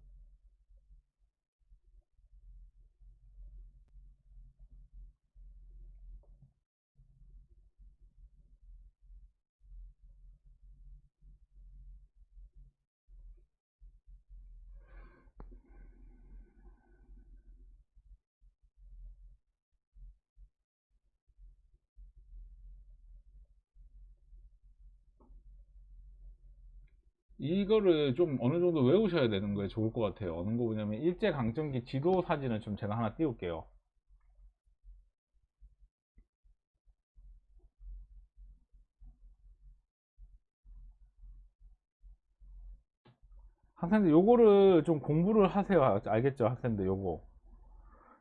이거를 좀 어느 정도 외우셔야 되는 거에 좋을 것 같아요. 어느 거 보냐면 일제강점기 지도 사진을 좀 제가 하나 띄울게요. 학생들 요거를 좀 공부를 하세요. 알겠죠? 학생들 요거.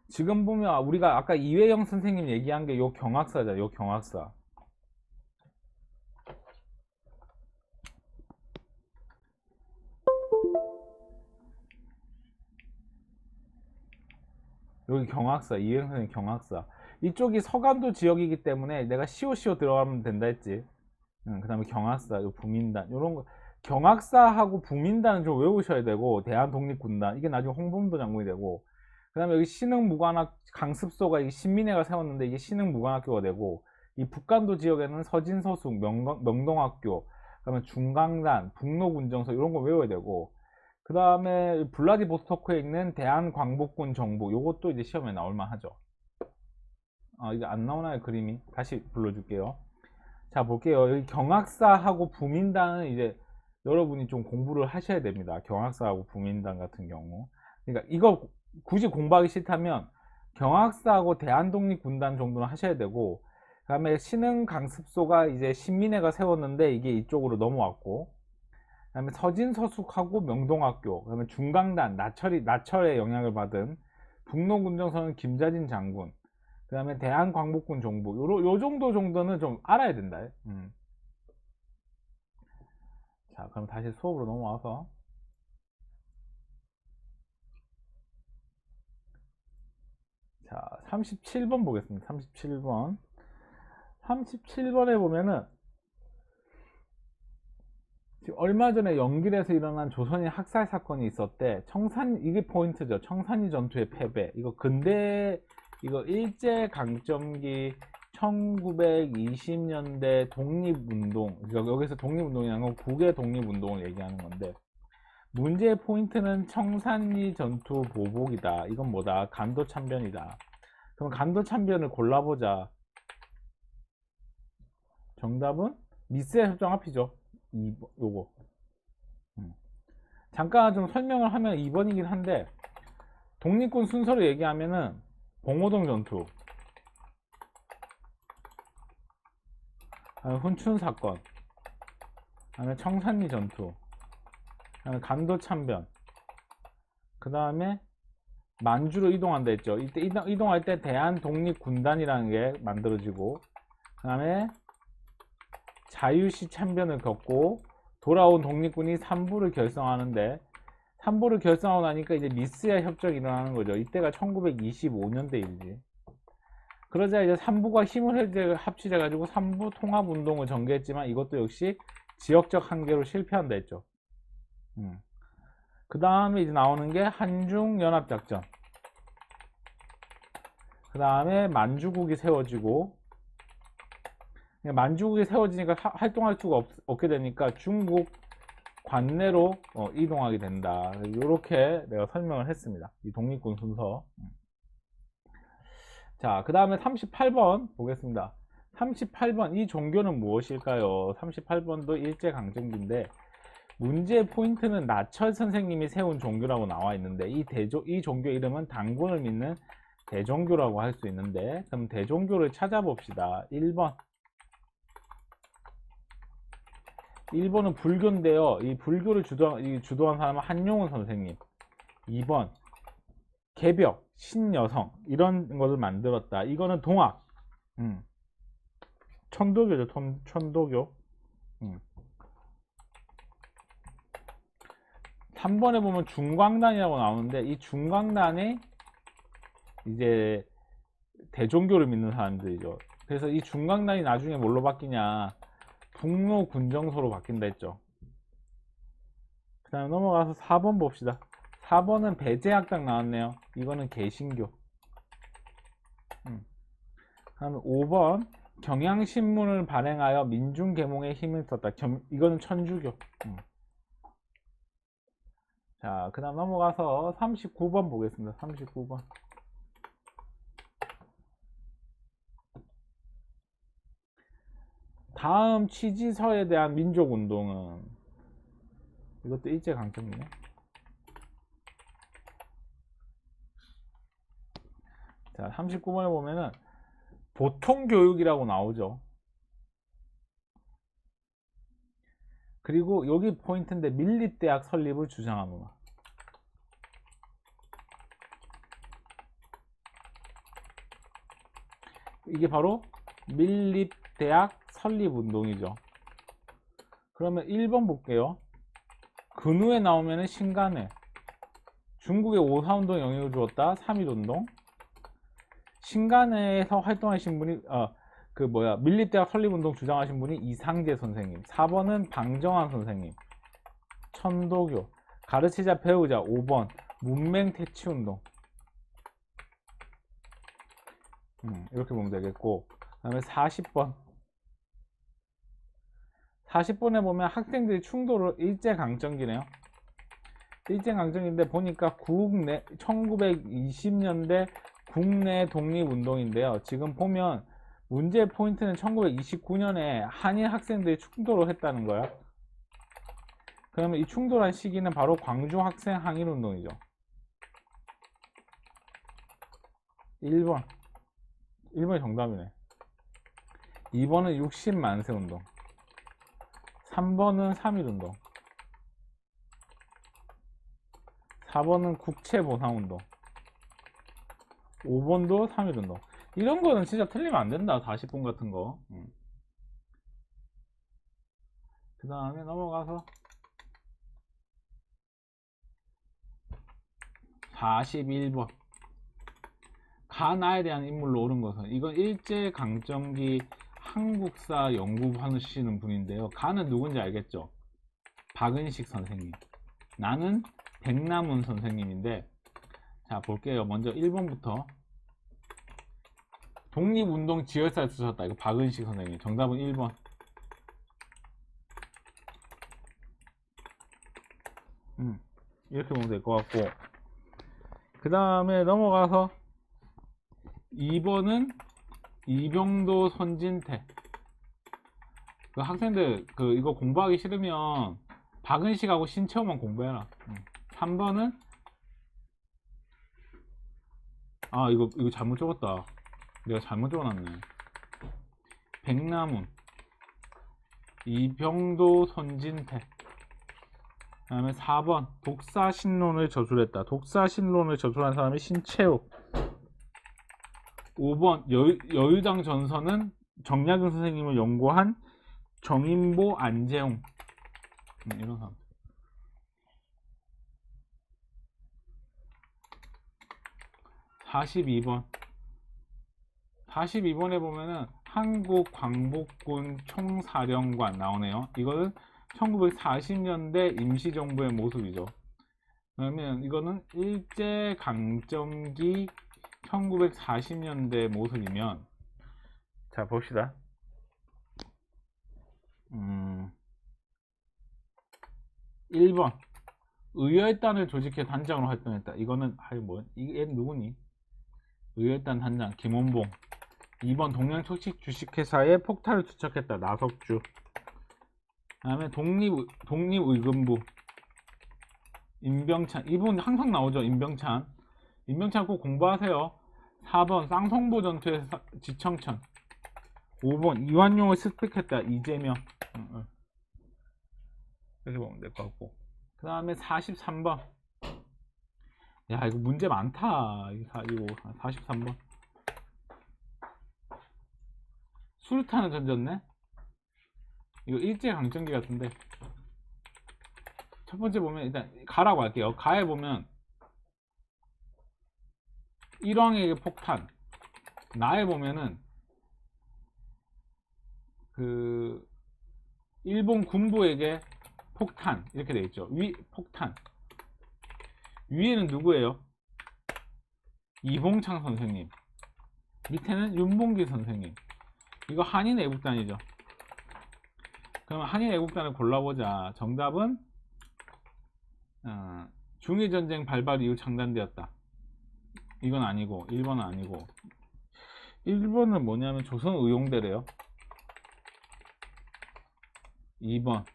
지금 보면 우리가 아까 이회영 선생님 얘기한 게 요 경학사죠. 요 경학사. 여기 경학사, 이회영 선생님 경학사. 이쪽이 서간도 지역이기 때문에 내가 시오시오 들어가면 된다 했지. 그 다음에 경학사, 부민단 이런 거. 경학사하고 부민단은 좀 외우셔야 되고, 대한독립군단 이게 나중에 홍범도 장군이 되고, 그 다음에 여기 신흥무관학 강습소가 이게 신민회가 세웠는데 이게 신흥무관학교가 되고, 이 북간도 지역에는 서진서숙, 명동학교, 그 다음에 중강단, 북로군정서 이런 거 외워야 되고, 그 다음에 블라디보스토크에 있는 대한광복군 정부, 요것도 이제 시험에 나올만 하죠. 이게 안 나오나요, 그림이? 다시 불러줄게요. 자, 볼게요. 여기 경학사하고 부민단은 이제 여러분이 좀 공부를 하셔야 됩니다. 경학사하고 부민단 같은 경우. 그러니까 이거 굳이 공부하기 싫다면 경학사하고 대한독립군단 정도는 하셔야 되고, 그 다음에 신흥강습소가 이제 신민회가 세웠는데 이게 이쪽으로 넘어왔고, 그 다음에 서진서숙하고 명동학교, 그 다음에 중강단, 나철의 영향을 받은 북로군정서는 김자진 장군, 그 다음에 대한광복군 정부, 요 정도는 좀 알아야 된다. 자, 그럼 다시 수업으로 넘어와서, 자, 37번 보겠습니다. 37번. 37번에 보면은, 지금 얼마 전에 연길에서 일어난 조선인 학살 사건이 있었대. 이게 포인트죠. 청산리 전투의 패배. 이거 근대, 이거 일제강점기 1920년대 독립운동. 여기서 독립운동이라는 건 국외 독립운동을 얘기하는 건데, 문제의 포인트는 청산리 전투 보복이다. 이건 뭐다? 간도참변이다. 그럼 간도참변을 골라보자. 정답은 미스의 협정 앞이죠. 요거. 잠깐 좀 설명을 하면 2번이긴 한데, 독립군 순서로 얘기하면은 봉오동 전투, 훈춘 사건, 그다음에 청산리 전투, 그다음에 간도 참변, 그 다음에 만주로 이동한다 했죠. 이때 이동할 때 대한독립군단이라는 게 만들어지고, 그 다음에 자유시 참변을 겪고 돌아온 독립군이 삼부를 결성하는데, 삼부를 결성하고 나니까 이제 미스야 협정이 일어나는 거죠. 이때가 1925년대 일이지. 그러자 이제 삼부가 힘을 합치자 가지고 삼부 통합운동을 전개했지만 이것도 역시 지역적 한계로 실패한다 했죠. 그 다음에 이제 나오는 게 한중연합작전, 그 다음에 만주국이 세워지고, 만주국이 세워지니까 활동할 수가 없게 되니까 중국 관내로 이동하게 된다. 이렇게 내가 설명을 했습니다. 이 독립군 순서. 자, 그 다음에 38번 보겠습니다. 38번, 이 종교는 무엇일까요? 38번도 일제강점기인데, 문제의 포인트는 나철 선생님이 세운 종교라고 나와 있는데, 이 종교 이름은 당군을 믿는 대종교라고 할 수 있는데, 그럼 대종교를 찾아봅시다. 1번은 불교인데요. 이 불교를 주도한 사람은 한용운 선생님. 2번 개벽, 신여성 이런 것을 만들었다. 이거는 동학, 천도교죠. 천도교. 3번에 보면 중광단이라고 나오는데, 이 중광단이 이제 대종교를 믿는 사람들이죠. 그래서 이 중광단이 나중에 뭘로 바뀌냐, 북로 군정서로 바뀐다 했죠. 그 다음에 넘어가서 4번 봅시다. 4번은 배제학당 나왔네요. 이거는 개신교. 그 다음에 5번 경향신문을 발행하여 민중계몽에 힘을 썼다. 이거는 천주교. 자, 그 다음 넘어가서 39번 보겠습니다. 39번. 다음 취지서에 대한 민족운동은, 이것도 일제강점기네. 자, 39번에 보면은 보통교육이라고 나오죠. 그리고 여기 포인트인데, 밀립대학 설립을 주장합니다. 이게 바로 밀립대학 설립운동이죠. 그러면 1번 볼게요. 근후에 나오면은 신간회, 중국의 오사운동 영향을 주었다. 3.1운동. 신간회에서 활동하신 분이 그 뭐야 밀립대학 설립운동 주장하신 분이 이상재 선생님. 4번은 방정환 선생님. 천도교. 가르치자 배우자. 5번 문맹 퇴치운동. 이렇게 보면 되겠고, 그 다음에 40번 40번에 보면 학생들이 충돌을 일제강점기네요. 일제강점기인데 보니까 1920년대 국내 독립운동인데요. 지금 보면 문제 포인트는 1929년에 한인 학생들이 충돌을 했다는 거야. 그러면 이 충돌한 시기는 바로 광주 학생 항일운동이죠. 1번이 정답이네. 2번은 60만세운동. 3번은 3.1운동. 4번은 국채보상운동. 5번도 3.1운동. 이런 거는 진짜 틀리면 안 된다. 40분 같은 거. 그 다음에 넘어가서 41번. 가나에 대한 인물로 옳은 것은, 이건 일제강점기 한국사 연구하시는 분인데요. 가는 누군지 알겠죠? 박은식 선생님. 나는 백남훈 선생님인데, 자 볼게요. 먼저 1번부터. 독립운동 지열사를 쓰셨다. 이거 박은식 선생님. 정답은 1번. 이렇게 보면 될 것 같고, 그 다음에 넘어가서 2번은 이병도 선진태. 그 학생들 이거 공부하기 싫으면 박은식하고 신채호만 공부해라. 3번은 이거 잘못 적었다. 내가 잘못 적어놨네. 백남훈, 이병도 선진태. 그 다음에 4번 독사신론을 저술했다. 독사신론을 저술한 사람이 신채호. 5번 여유당 전선은 정약용 선생님을 연구한 정인보, 안재홍. 이런 사람. 42번에 보면은 한국광복군 총사령관 나오네요. 이거는 1940년대 임시정부의 모습이죠. 그러면 이거는 일제강점기 1940년대 모습이면, 자 봅시다. 1번 의열단을 조직해 단장으로 활동했다. 이거는 이게 누구니? 의열단 단장 김원봉. 2번 동양초식 주식회사에 폭탄을 투척했다. 나석주. 그 다음에 독립의금부 임병찬. 이분 항상 나오죠. 임병찬 꼭 공부하세요. 4번 쌍성보 전투에서 지청천. 5번 이완용을 습득했다. 이재명. 이렇게 보면 될 것 같고, 그 다음에 43번. 야 이거 문제 많다. 이거 43번. 수류탄을 던졌네. 이거 일제강점기 같은데. 첫 번째 보면 일단 가라고 할게요. 가에 보면 일왕에게 폭탄, 나에 보면은 일본 군부에게 폭탄 이렇게 돼 있죠. 폭탄 위에는 누구예요? 이봉창 선생님. 밑에는 윤봉기 선생님. 이거 한인 애국단이죠. 그럼 한인 애국단을 골라보자. 정답은 중일전쟁 발발 이후 창단되었다. 이건 아니고 1번은 아니고, 1번은 뭐냐면 조선의용대래요. 2번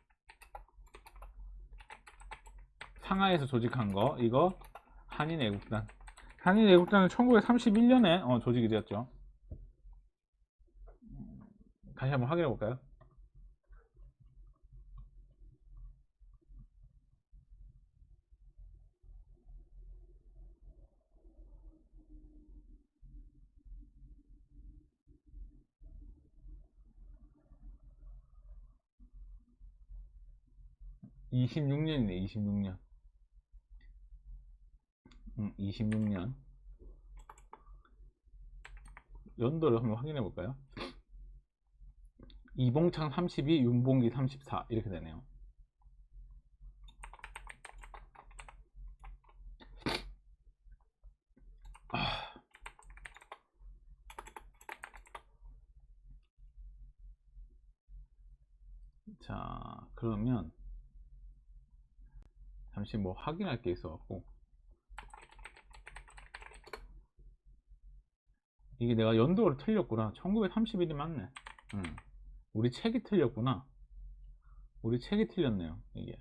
상하이에서 조직한 거. 이거 한인애국단. 한인애국단은 1931년에 조직이 되었죠. 다시 한번 확인해 볼까요? (26년이네) 26년. 26년 연도를 한번 확인해 볼까요? 이봉창 32, 윤봉기 34 이렇게 되네요. 자, 그러면 잠시 뭐 확인할 게 있어 갖고, 이게 내가 연도를 틀렸구나. 1931이 맞네. 우리 책이 틀렸구나. 우리 책이 틀렸네요, 이게.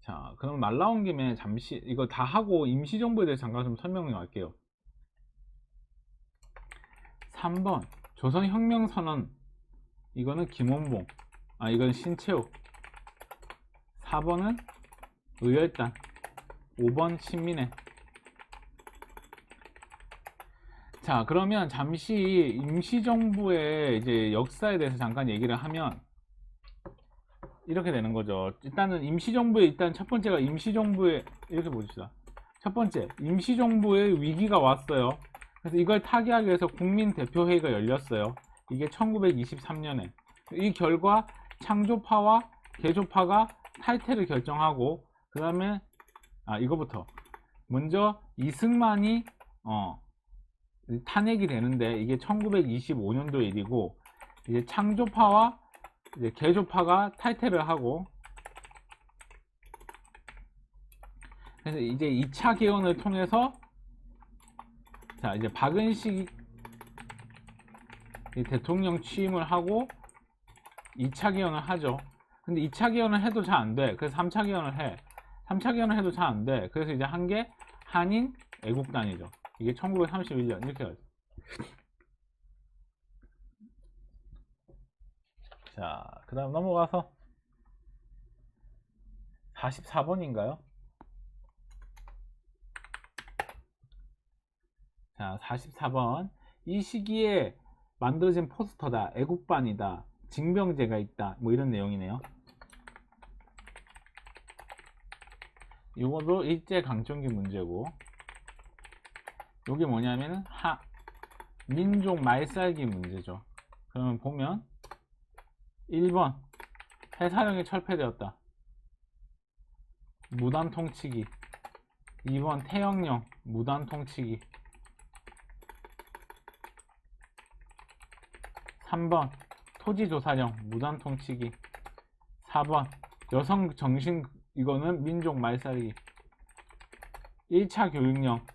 자, 그럼 말 나온 김에 잠시 이거 다 하고 임시정부에 대해서 잠깐 좀 설명을 할게요. 3번 조선혁명선언, 이거는 김원봉, 이건 신채욱. 4번은 의열단, 5번 신민회. 자, 그러면 잠시 임시정부의 이제 역사에 대해서 잠깐 얘기를 하면 이렇게 되는 거죠. 일단은 임시정부에, 일단 첫 번째가 임시정부에, 이렇게 보십시다. 첫 번째, 임시정부의 위기가 왔어요. 그래서 이걸 타개하기 위해서 국민대표회의가 열렸어요. 이게 1923년에. 이 결과 창조파와 개조파가 탈퇴를 결정하고, 그 다음에 이거부터 먼저 이승만이 탄핵이 되는데, 이게 1925년도 일이고, 이제 창조파와 이제 개조파가 탈퇴를 하고, 그래서 이제 2차 개헌을 통해서, 자, 이제 박은식 대통령 취임을 하고 2차 개헌을 하죠. 근데 2차 개헌을 해도 잘 안 돼. 그래서 3차 개헌을 해. 3차 개헌을 해도 잘 안 돼. 그래서 이제 한 게 한인 애국단이죠. 이게 1931년 이렇게 가죠. 자, 그 다음 넘어가서 44번인가요? 자, 44번. 이 시기에 만들어진 포스터다, 애국반이다, 징병제가 있다, 뭐 이런 내용이네요. 이것도 일제강점기 문제고, 이게 뭐냐면은 민족 말살기 문제죠. 그러면 보면 1번 해사령이 철폐되었다, 무단 통치기. 2번 태영령, 무단 통치기. 3번 토지조사령, 무단 통치기. 4번 여성 정신, 이거는 민족 말살기. 1차 교육령,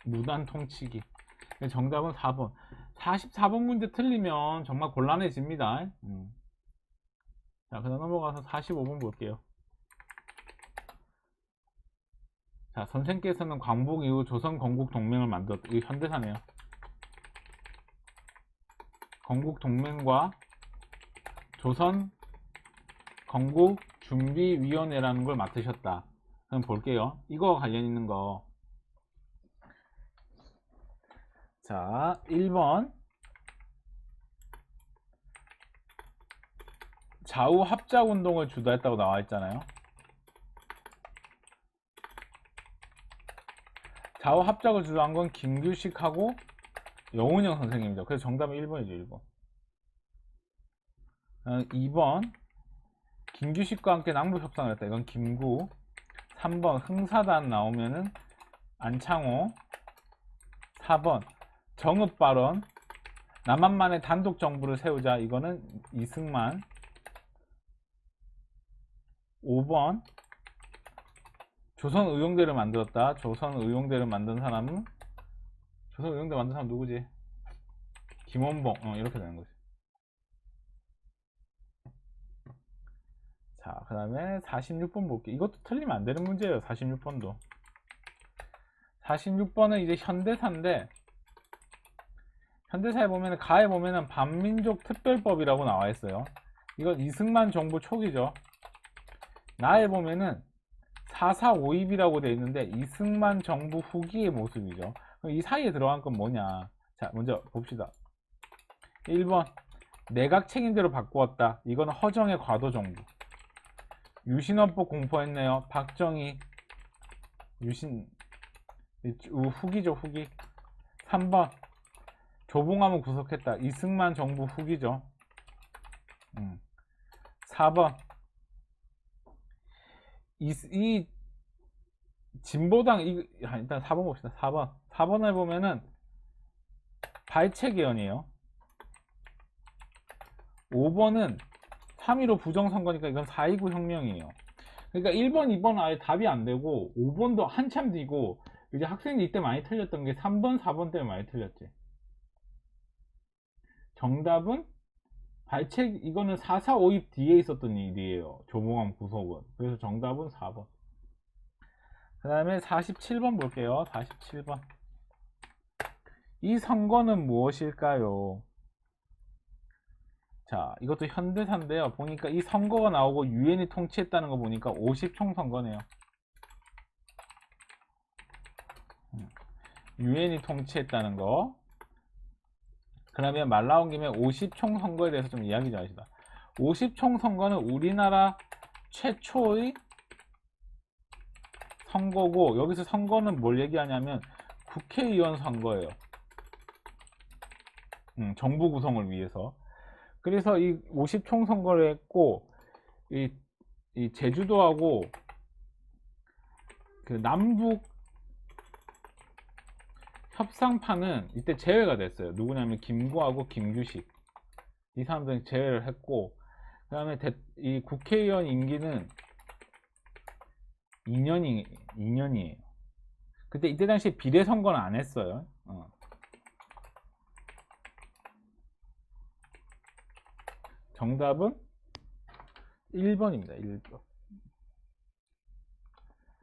무단 통치기. 정답은 4번. 44번 문제 틀리면 정말 곤란해집니다. 자, 그다음 넘어가서 45번 볼게요. 자, 선생께서는 광복 이후 조선 건국 동맹을 만들었다. 이게 현대사네요. 건국 동맹과 조선 건국 준비위원회라는 걸 맡으셨다. 그럼 볼게요. 이거 관련 있는 거. 자, 1번 좌우 합작 운동을 주도했다고 나와 있잖아요. 좌우 합작을 주도한 건 김규식하고 영훈영 선생님이죠. 그래서 정답은 1번이죠. 1번. 2번 김규식과 함께 남북 협상을 했다. 이건 김구. 3번 흥사단 나오면은 안창호. 4번 정읍 발언, 남한만의 단독 정부를 세우자. 이거는 이승만. 5번 조선의용대를 만들었다. 조선의용대를 만든 사람은, 조선의용대 만든 사람 누구지? 김원봉. 이렇게 되는 거지. 자, 그 다음에 46번 볼게요. 이것도 틀리면 안 되는 문제예요. 46번도. 46번은 이제 현대사인데, 현대사에 보면, 가에 보면은 반민족 특별법이라고 나와 있어요. 이건 이승만 정부 초기죠. 나에 보면은 4.4.5입이라고 되어 있는데 이승만 정부 후기의 모습이죠. 그럼 이 사이에 들어간 건 뭐냐? 자, 먼저 봅시다. 1번 내각 책임대로 바꾸었다. 이건 허정의 과도 정부. 유신헌법 공포했네요. 박정희. 유신 후기죠, 후기. 3번 조봉암을 구속했다. 이승만 정부 후기죠. 4번. 이 진보당 일단 4번 봅시다. 4번을 보면은 발췌개헌이에요. 5번은 3.15 부정선거니까 이건 4.29 혁명이에요. 그러니까 1번, 2번은 아예 답이 안 되고 5번도 한참 뒤고 이제 학생들이 이때 많이 틀렸던 게 3번, 4번 때문에 많이 틀렸지. 정답은 이거는 4.4.5입 뒤에 있었던 일이에요. 조봉암 구속은. 그래서 정답은 4번. 그 다음에 47번 볼게요. 47번. 이 선거는 무엇일까요? 자, 이것도 현대사인데요. 보니까 이 선거가 나오고 유엔이 통치했다는 거 보니까 50총 선거네요. 유엔이 통치했다는 거. 그러면 말 나온 김에 50총 선거에 대해서 좀 이야기 좀 하시다. 50총 선거는 우리나라 최초의 선거고, 여기서 선거는 뭘 얘기하냐면 국회의원 선거예요. 정부 구성을 위해서. 그래서 이 50총 선거를 했고, 이 제주도하고 그 남북 협상파는 이때 제외가 됐어요. 누구냐면 김구하고 김규식, 이 사람들은 제외를 했고, 그 다음에 이 국회의원 임기는 2년이에요. 그때 이때 당시 비례선거는 안 했어요. 정답은 1번입니다. 1번.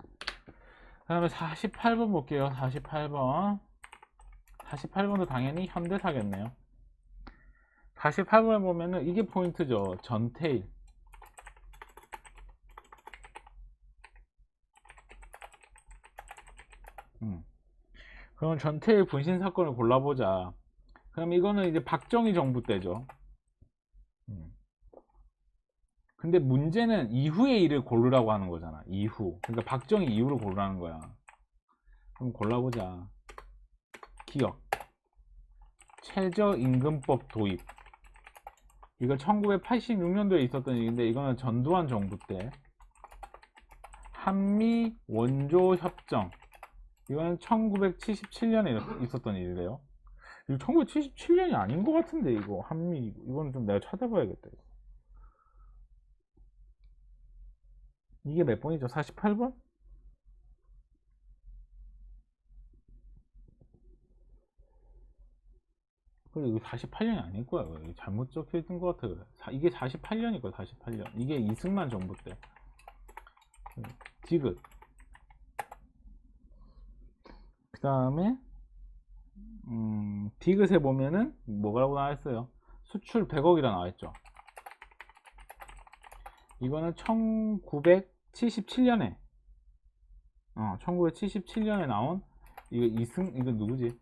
그 다음에 48번 볼게요. 48번. 48번도 당연히 현대사겠네요. 48번을 보면은 이게 포인트죠. 전태일. 그러면 전태일 분신 사건을 골라보자. 그럼 이거는 이제 박정희 정부 때죠. 근데 문제는 이후의 일을 고르라고 하는 거잖아. 이후. 그러니까 박정희 이후를 고르라는 거야. 그럼 골라보자. 기억. 최저임금법 도입. 이거 1986년도에 있었던 일인데, 이거는 전두환 정부 때. 한미 원조 협정. 이거는 1977년에 있었던 일이래요. 이거 1977년이 아닌 것 같은데, 이거 한미. 이건 좀 내가 찾아봐야겠다. 이게 몇 번이죠? 48번? 그래, 이거 48년이 아닐 거야. 잘못 적혀 있던 것 같아. 이게 48년일 거야, 48년. 이게 이승만 정부 때. 디귿. 그 다음에, 디귿에 보면은, 뭐라고 나와있어요? 수출 100억이라 나와있죠. 이거는 1977년에, 1977년에 나온, 이거 누구지?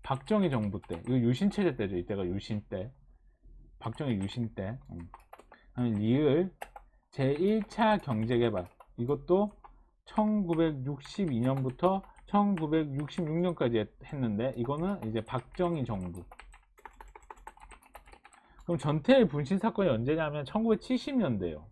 박정희 정부 때. 이거 유신체제 때죠. 이때가 유신 때. 박정희 유신 때. 리을 제1차 경제개발. 이것도 1962년부터 1966년까지 했는데, 이거는 이제 박정희 정부. 그럼 전태일 분신 사건이 언제냐면 1970년대요.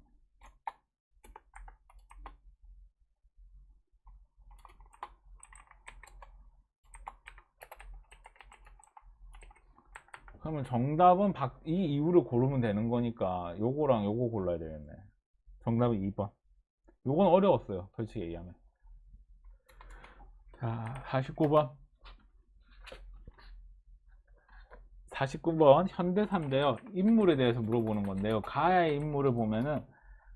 그러면 정답은 이 이유를 고르면 되는 거니까 요거랑 요거 골라야 되겠네. 정답은 2번. 요건 어려웠어요. 솔직히 얘기하면. 자, 49번. 49번 현대사인데요. 인물에 대해서 물어보는 건데요. 가야의 인물을 보면은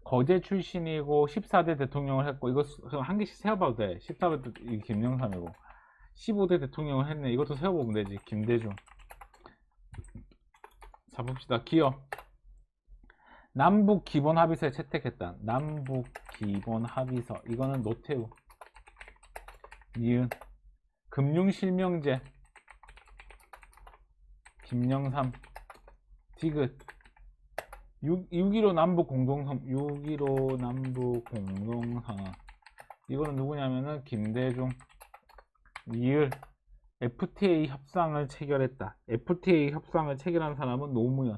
거제 출신이고 14대 대통령을 했고, 이거 한 개씩 세어봐도 돼. 14대 김영삼이고 15대 대통령을 했네. 이것도 세어보면 되지. 김대중. 자, 봅시다. 기억. 남북 기본 합의서에 채택했다. 남북 기본 합의서. 이거는 노태우. 니은. 금융실명제. 김영삼. 디귿. 6.15 남북 공동성. 6.15 남북 공동성화. 이거는 누구냐면은 김대중. 니을. FTA 협상을 체결했다. FTA 협상을 체결한 사람은 노무현.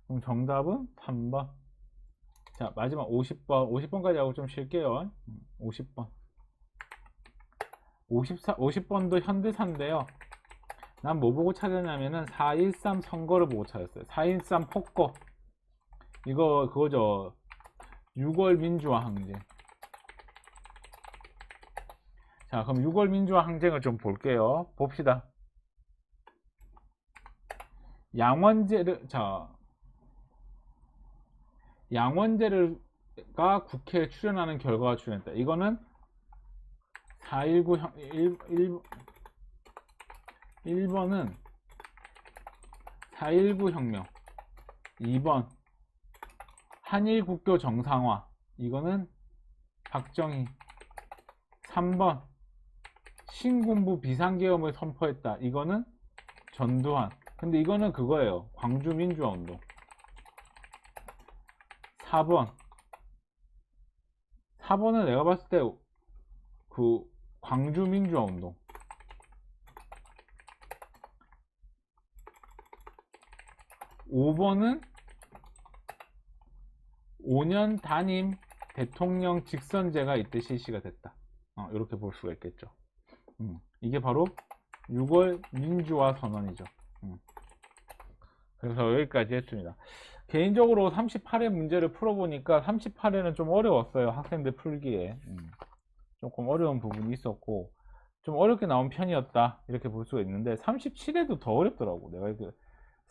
그럼 정답은 3번. 자, 마지막 50번. 50번까지 하고 좀 쉴게요. 50번. 50번도 현대사인데요. 난 뭐 보고 찾았냐면은 4.13 선거를 보고 찾았어요. 4.13 폭거. 그거죠. 6월 민주화 항쟁. 자, 그럼 6월 민주화 항쟁을 좀 볼게요. 봅시다. 양원재가 국회에 출연하는 결과가 출연했다. 이거는 4.19 1번은 4.19 혁명, 2번 한일 국교 정상화, 이거는 박정희, 3번 신군부 비상계엄을 선포했다. 이거는 전두환. 근데 이거는 그거예요. 광주 민주화 운동. 4번은 내가 봤을 때 그 광주 민주화 운동. 5번은 5년 단임 대통령 직선제가 이때 실시가 됐다. 이렇게 볼 수가 있겠죠. 이게 바로 6월 민주화 선언이죠. 그래서 여기까지 했습니다. 개인적으로 38회 문제를 풀어보니까 38회는 좀 어려웠어요. 학생들 풀기에. 조금 어려운 부분이 있었고 좀 어렵게 나온 편이었다. 이렇게 볼 수가 있는데 37회도 더 어렵더라고. 내가 이렇게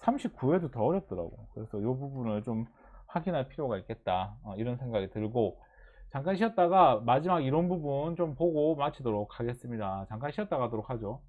39회도 더 어렵더라고. 그래서 이 부분을 좀 확인할 필요가 있겠다. 이런 생각이 들고 잠깐 쉬었다가 마지막 이론 부분 좀 보고 마치도록 하겠습니다. 잠깐 쉬었다 가도록 하죠.